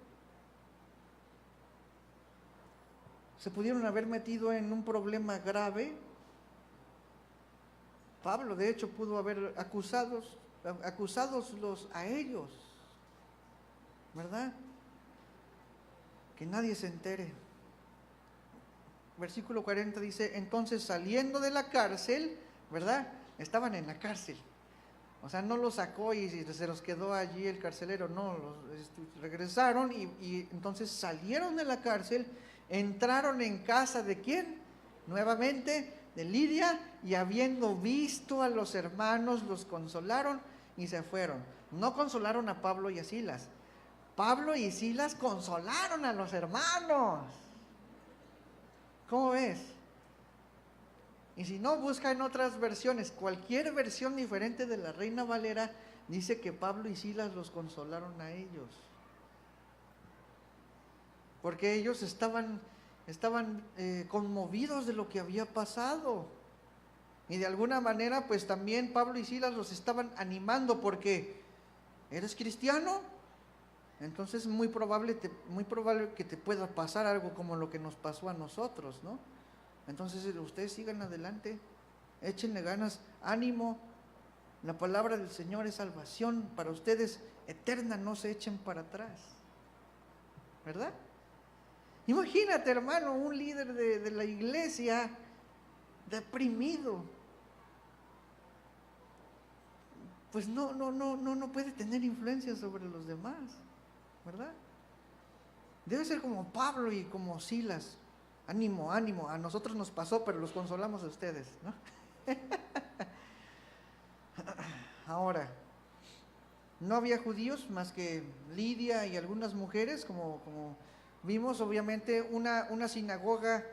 Se pudieron haber metido en un problema grave. Pablo, de hecho, pudo haber acusados a ellos, ¿verdad? Que nadie se entere. Versículo 40 dice, entonces saliendo de la cárcel, ¿verdad? Estaban en la cárcel. O sea, no los sacó y se los quedó allí el carcelero, no, regresaron y entonces salieron de la cárcel, entraron en casa de ¿quién? Nuevamente, de Lidia, y habiendo visto a los hermanos, los consolaron y se fueron. No consolaron a Pablo y a Silas. Pablo y Silas consolaron a los hermanos. ¿Cómo ves? Y si no, busca en otras versiones. Cualquier versión diferente de la Reina Valera dice que Pablo y Silas los consolaron a ellos. Porque ellos estaban conmovidos de lo que había pasado. Y de alguna manera, pues también Pablo y Silas los estaban animando porque, ¿eres cristiano? Entonces muy probable que te pueda pasar algo como lo que nos pasó a nosotros, ¿no? Entonces ustedes sigan adelante, échenle ganas, ánimo. La palabra del Señor es salvación para ustedes eterna, no se echen para atrás, ¿verdad? Imagínate, hermano, un líder de la iglesia deprimido. Pues no puede tener influencia sobre los demás, ¿verdad? Debe ser como Pablo y como Silas. Ánimo, a nosotros nos pasó, pero los consolamos a ustedes, ¿no? Ahora, no había judíos más que Lidia y algunas mujeres, como vimos, obviamente, una sinagoga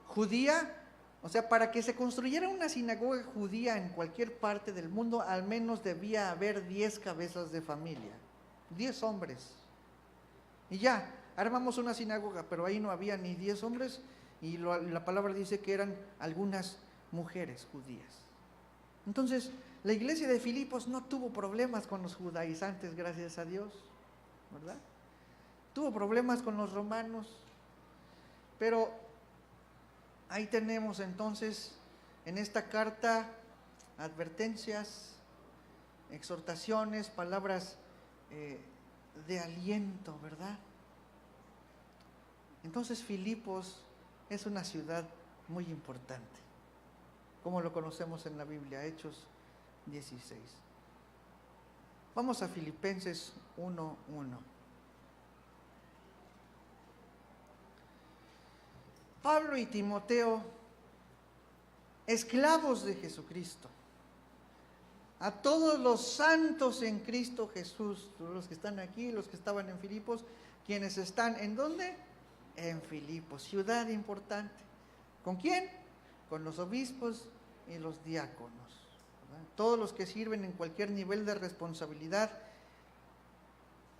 judía. O sea, para que se construyera una sinagoga judía en cualquier parte del mundo, al menos debía haber 10 cabezas de familia, 10 hombres. Y ya, armamos una sinagoga, pero ahí no había ni 10 hombres, y la palabra dice que eran algunas mujeres judías. Entonces, la iglesia de Filipos no tuvo problemas con los judaizantes, gracias a Dios, ¿verdad? Tuvo problemas con los romanos, pero ahí tenemos entonces en esta carta advertencias, exhortaciones, palabras de aliento, ¿verdad? Entonces Filipos es una ciudad muy importante, como lo conocemos en la Biblia, Hechos 16. Vamos a Filipenses 1:1. Pablo y Timoteo, esclavos de Jesucristo, a todos los santos en Cristo Jesús, los que están aquí, los que estaban en Filipos, quienes están, ¿en dónde? En Filipos, ciudad importante. ¿Con quién? Con los obispos y los diáconos, ¿verdad? Todos los que sirven en cualquier nivel de responsabilidad.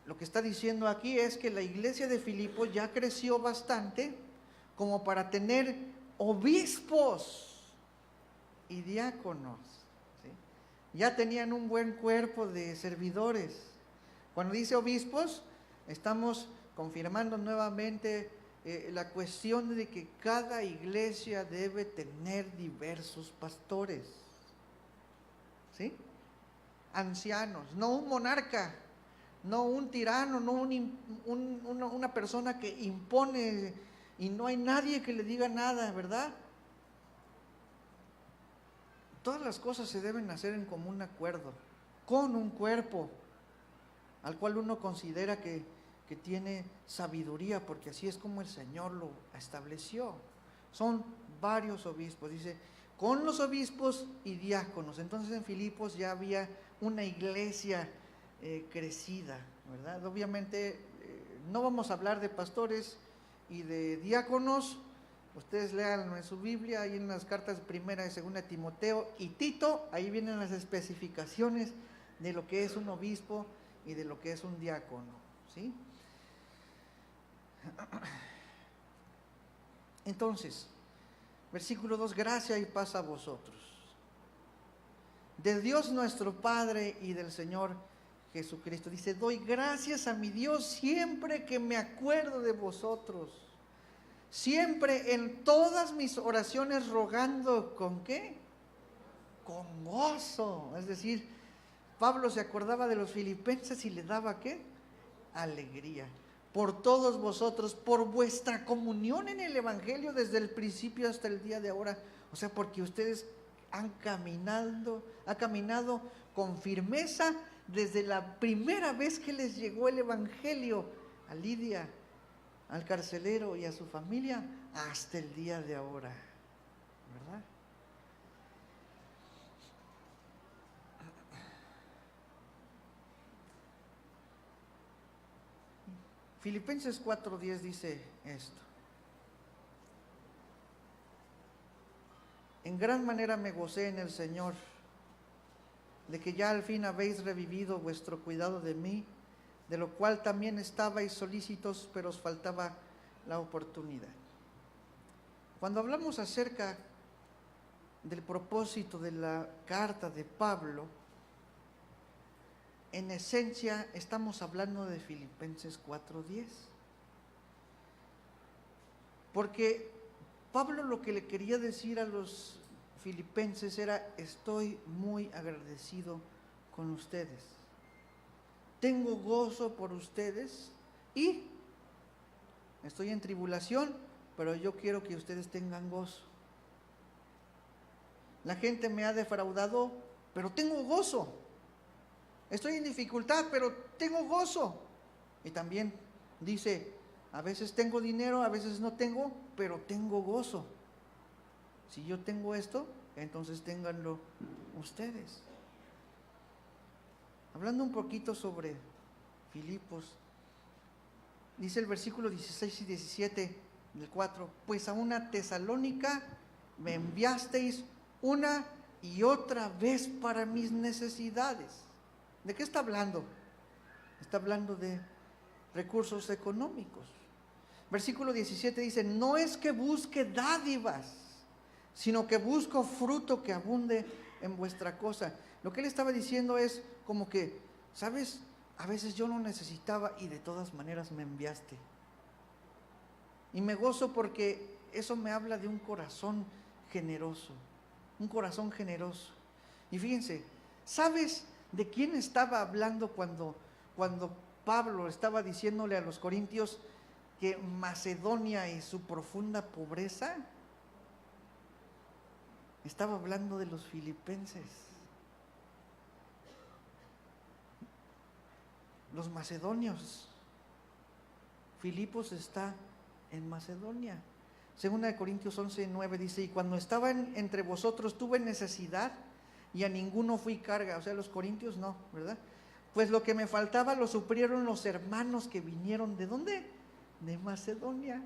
Lo que está diciendo aquí es que la iglesia de Filipos ya creció bastante como para tener obispos y diáconos, ¿sí? Ya tenían un buen cuerpo de servidores. Cuando dice obispos, estamos confirmando nuevamente la cuestión de que cada iglesia debe tener diversos pastores, ¿sí? Ancianos, no un monarca, no un tirano, no una persona que impone y no hay nadie que le diga nada, ¿verdad? Todas las cosas se deben hacer en común acuerdo, con un cuerpo al cual uno considera que tiene sabiduría, porque así es como el Señor lo estableció. Son varios obispos, dice, con los obispos y diáconos. Entonces en Filipos ya había una iglesia crecida, ¿verdad? Obviamente no vamos a hablar de pastores y de diáconos. Ustedes lean en su Biblia, ahí en las cartas primera y segunda de Timoteo y Tito, ahí vienen las especificaciones de lo que es un obispo y de lo que es un diácono, ¿sí? Entonces, versículo 2, gracia y paz a vosotros, de Dios nuestro Padre y del Señor Jesucristo. Dice, doy gracias a mi Dios siempre que me acuerdo de vosotros, siempre en todas mis oraciones rogando, ¿con qué? Con gozo. Es decir, Pablo se acordaba de los filipenses y le daba, ¿qué? Alegría. Por todos vosotros, por vuestra comunión en el Evangelio desde el principio hasta el día de ahora. O sea, porque ustedes han caminado con firmeza desde la primera vez que les llegó el Evangelio a Lidia, al carcelero y a su familia, hasta el día de ahora, ¿verdad? Filipenses 4:10 dice esto: en gran manera me gocé en el Señor, de que ya al fin habéis revivido vuestro cuidado de mí, de lo cual también estabais solícitos, pero os faltaba la oportunidad. Cuando hablamos acerca del propósito de la carta de Pablo, en esencia estamos hablando de Filipenses 4:10. Porque Pablo lo que le quería decir a los filipenses era: estoy muy agradecido con ustedes, tengo gozo por ustedes y estoy en tribulación, pero yo quiero que ustedes tengan gozo. La gente me ha defraudado, pero tengo gozo. Estoy en dificultad, pero tengo gozo. Y también dice, a veces tengo dinero, a veces no tengo, pero tengo gozo. Si yo tengo esto, entonces ténganlo ustedes. Hablando un poquito sobre Filipos, dice el versículo 16 y 17 del 4, pues a una Tesalónica me enviasteis una y otra vez para mis necesidades. ¿De qué está hablando? Está hablando de recursos económicos. Versículo 17 dice, no es que busque dádivas, sino que busco fruto que abunde en vuestra cosa. Lo que él estaba diciendo es como que, ¿sabes? A veces yo no necesitaba y de todas maneras me enviaste. Y me gozo porque eso me habla de un corazón generoso, un corazón generoso. Y fíjense, ¿sabes de quién estaba hablando cuando Pablo estaba diciéndole a los corintios que Macedonia y su profunda pobreza? Estaba hablando de los filipenses. Los macedonios. Filipos está en Macedonia. Segunda de Corintios 11:9 dice, y cuando estaban entre vosotros tuve necesidad y a ninguno fui carga. O sea, los corintios no, ¿verdad? Pues lo que me faltaba lo suplieron los hermanos que vinieron. ¿De dónde? De Macedonia.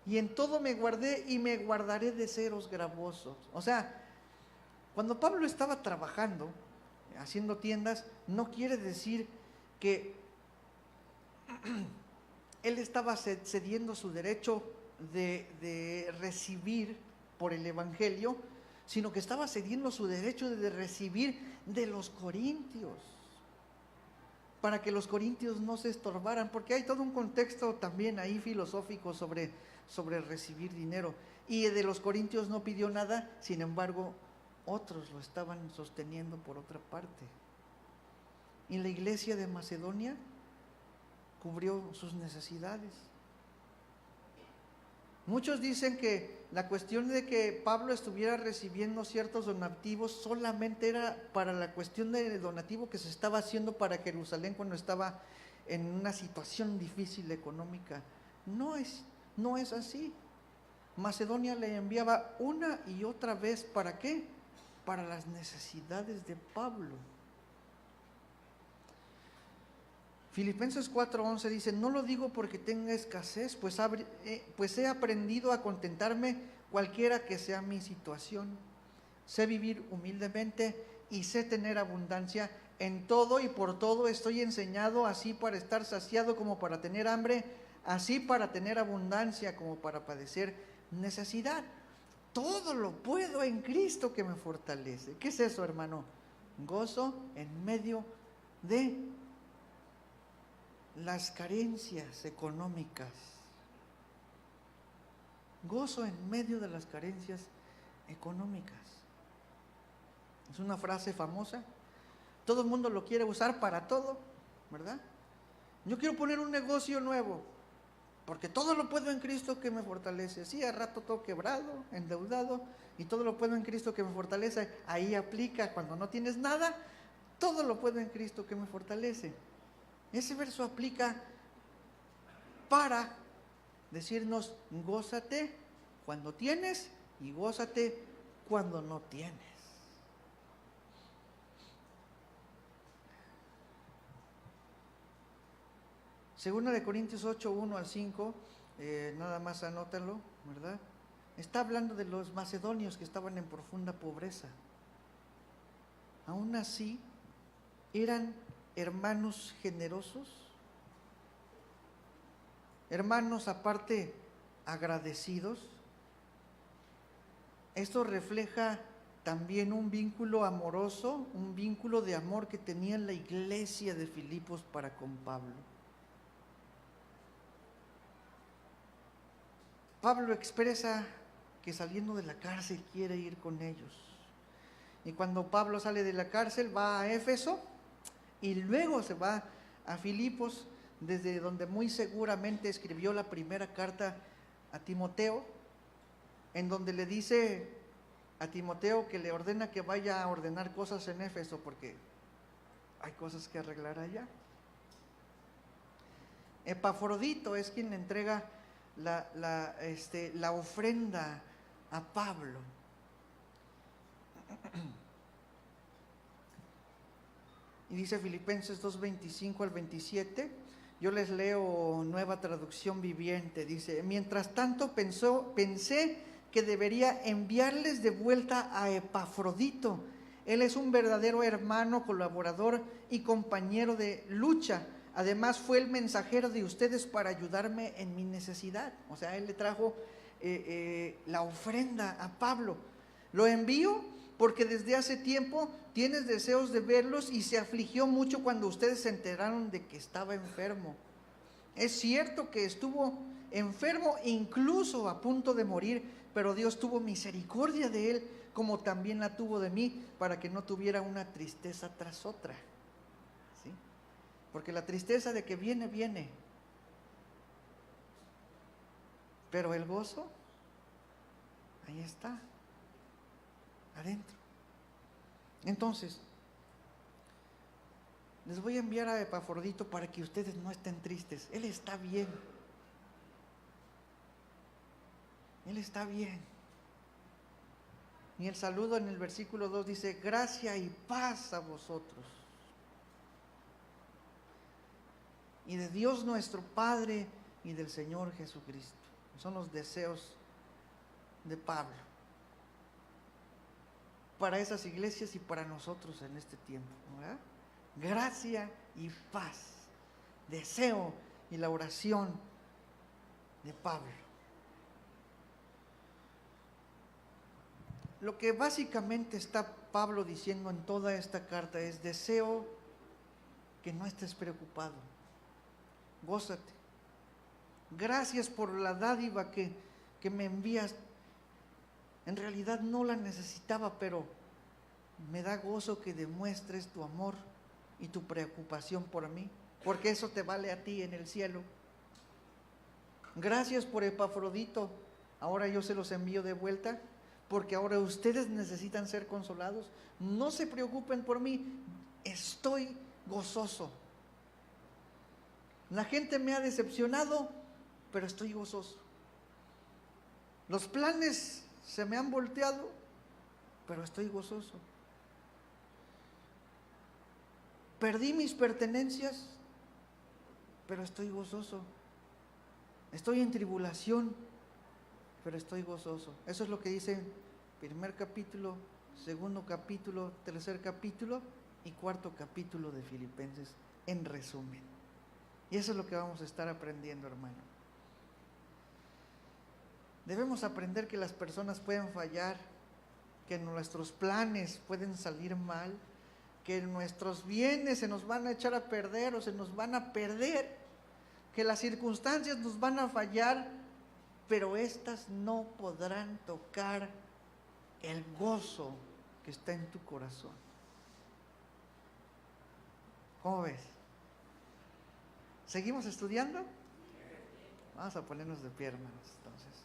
Y en todo me guardé y me guardaré de seros gravosos. O sea, cuando Pablo estaba trabajando, haciendo tiendas, no quiere decir que él estaba cediendo su derecho de recibir por el Evangelio, sino que estaba cediendo su derecho de recibir de los corintios, para que los corintios no se estorbaran, porque hay todo un contexto también ahí filosófico sobre recibir dinero. Y de los corintios no pidió nada, sin embargo, otros lo estaban sosteniendo por otra parte. Y la iglesia de Macedonia cubrió sus necesidades. Muchos dicen que la cuestión de que Pablo estuviera recibiendo ciertos donativos solamente era para la cuestión del donativo que se estaba haciendo para Jerusalén cuando estaba en una situación difícil económica. No es así. Macedonia le enviaba una y otra vez, ¿para qué? Para las necesidades de Pablo. Filipenses 4:11 dice, no lo digo porque tenga escasez, pues he aprendido a contentarme cualquiera que sea mi situación. Sé vivir humildemente y sé tener abundancia. En todo y por todo estoy enseñado, así para estar saciado como para tener hambre, así para tener abundancia como para padecer necesidad. Todo lo puedo en Cristo que me fortalece. ¿Qué es eso, hermano? Gozo en medio de las carencias económicas. Gozo en medio de las carencias económicas. Es una frase famosa. Todo el mundo lo quiere usar para todo, ¿verdad? Yo quiero poner un negocio nuevo, porque todo lo puedo en Cristo que me fortalece. Sí, al rato todo quebrado, endeudado, y todo lo puedo en Cristo que me fortalece. Ahí aplica cuando no tienes nada, todo lo puedo en Cristo que me fortalece. Ese verso aplica para decirnos, gózate cuando tienes y gózate cuando no tienes. Segunda de Corintios 8:1-5, nada más anótalo, ¿verdad? Está hablando de los macedonios que estaban en profunda pobreza. Aún así, eran hermanos generosos, hermanos aparte agradecidos. Esto refleja también un vínculo amoroso, un vínculo de amor que tenía la iglesia de Filipos para con Pablo. Pablo expresa que saliendo de la cárcel quiere ir con ellos. Y cuando Pablo sale de la cárcel va a Éfeso y luego se va a Filipos, desde donde muy seguramente escribió la primera carta a Timoteo, en donde le dice a Timoteo que le ordena que vaya a ordenar cosas en Éfeso porque hay cosas que arreglar allá. Epafrodito es quien le entrega la ofrenda a Pablo. Y dice Filipenses 2:25-27, yo les leo Nueva Traducción Viviente, dice, mientras tanto pensé que debería enviarles de vuelta a Epafrodito. Él es un verdadero hermano, colaborador y compañero de lucha, además fue el mensajero de ustedes para ayudarme en mi necesidad. O sea, él le trajo la ofrenda a Pablo. Lo envío porque desde hace tiempo tienes deseos de verlos y se afligió mucho cuando ustedes se enteraron de que estaba enfermo. Es cierto que estuvo enfermo, incluso a punto de morir, pero Dios tuvo misericordia de él, como también la tuvo de mí, para que no tuviera una tristeza tras otra. ¿Sí? Porque la tristeza de que viene, viene. Pero el gozo, ahí está, adentro. Entonces, les voy a enviar a Epafrodito para que ustedes no estén tristes. Él está bien. Él está bien. Y el saludo en el versículo 2 dice: gracia y paz a vosotros. Y de Dios nuestro Padre y del Señor Jesucristo. Son los deseos de Pablo para esas iglesias y para nosotros en este tiempo, ¿verdad? Gracia y paz, deseo y la oración de Pablo. Lo que básicamente está Pablo diciendo en toda esta carta es: deseo que no estés preocupado, gózate. Gracias por la dádiva que me envías. En realidad no la necesitaba, pero me da gozo que demuestres tu amor y tu preocupación por mí, porque eso te vale a ti en el cielo. Gracias por Epafrodito. Ahora yo se los envío de vuelta, porque ahora ustedes necesitan ser consolados. No se preocupen por mí, estoy gozoso. La gente me ha decepcionado, pero estoy gozoso. Los planes se me han volteado, pero estoy gozoso. Perdí mis pertenencias, pero estoy gozoso. Estoy en tribulación, pero estoy gozoso. Eso es lo que dice primer capítulo, segundo capítulo, tercer capítulo y cuarto capítulo de Filipenses, en resumen. Y eso es lo que vamos a estar aprendiendo, hermano. Debemos aprender que las personas pueden fallar, que nuestros planes pueden salir mal, que nuestros bienes se nos van a echar a perder o se nos van a perder, que las circunstancias nos van a fallar, pero estas no podrán tocar el gozo que está en tu corazón. ¿Cómo ves? ¿Seguimos estudiando? Vamos a ponernos de pie, hermanos, entonces.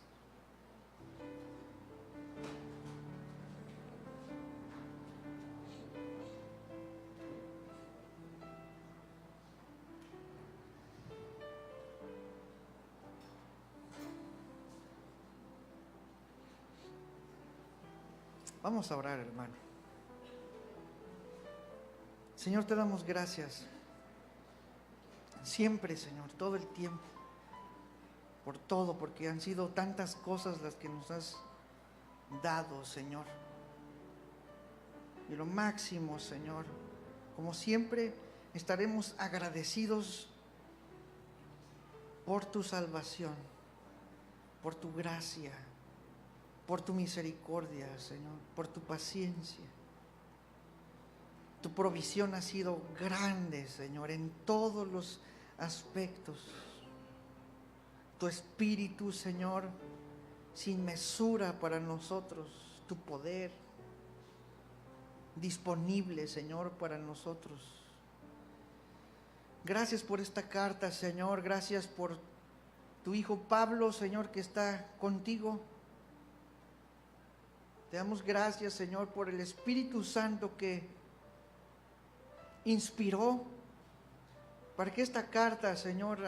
Vamos a orar, hermano. Señor, te damos gracias. Siempre, Señor, todo el tiempo. Por todo, porque han sido tantas cosas las que nos has dado, Señor. Y lo máximo, Señor, como siempre, estaremos agradecidos por tu salvación, por tu gracia, por tu misericordia, Señor, por tu paciencia. Tu provisión ha sido grande, Señor, en todos los aspectos. Tu espíritu, Señor, sin mesura para nosotros. Tu poder disponible, Señor, para nosotros. Gracias por esta carta, Señor. Gracias por tu hijo Pablo, Señor, que está contigo. Te damos gracias, Señor, por el Espíritu Santo que inspiró para que esta carta, Señor,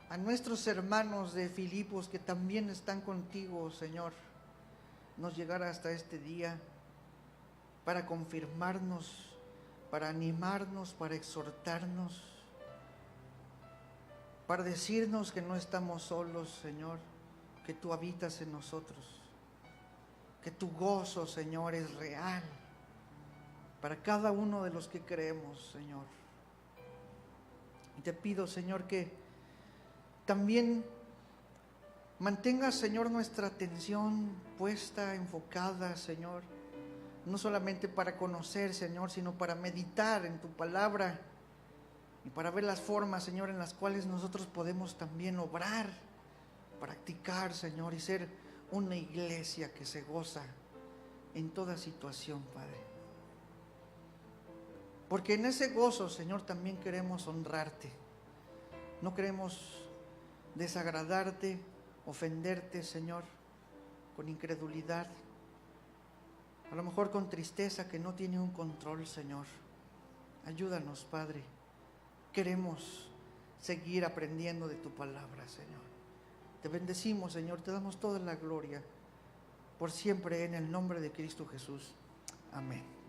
a nuestros hermanos de Filipos que también están contigo, Señor, nos llegara hasta este día para confirmarnos, para animarnos, para exhortarnos, para decirnos que no estamos solos, Señor, que tú habitas en nosotros. Que tu gozo, Señor, es real para cada uno de los que creemos, Señor. Y te pido, Señor, que también mantengas, Señor, nuestra atención puesta, enfocada, Señor, no solamente para conocer, Señor, sino para meditar en tu palabra y para ver las formas, Señor, en las cuales nosotros podemos también obrar, practicar, Señor, y ser una iglesia que se goza en toda situación, Padre. Porque en ese gozo, Señor, también queremos honrarte. No queremos desagradarte, ofenderte, Señor, con incredulidad. A lo mejor con tristeza que no tiene un control, Señor. Ayúdanos, Padre. Queremos seguir aprendiendo de tu palabra, Señor. Te bendecimos, Señor. Te damos toda la gloria por siempre en el nombre de Cristo Jesús. Amén.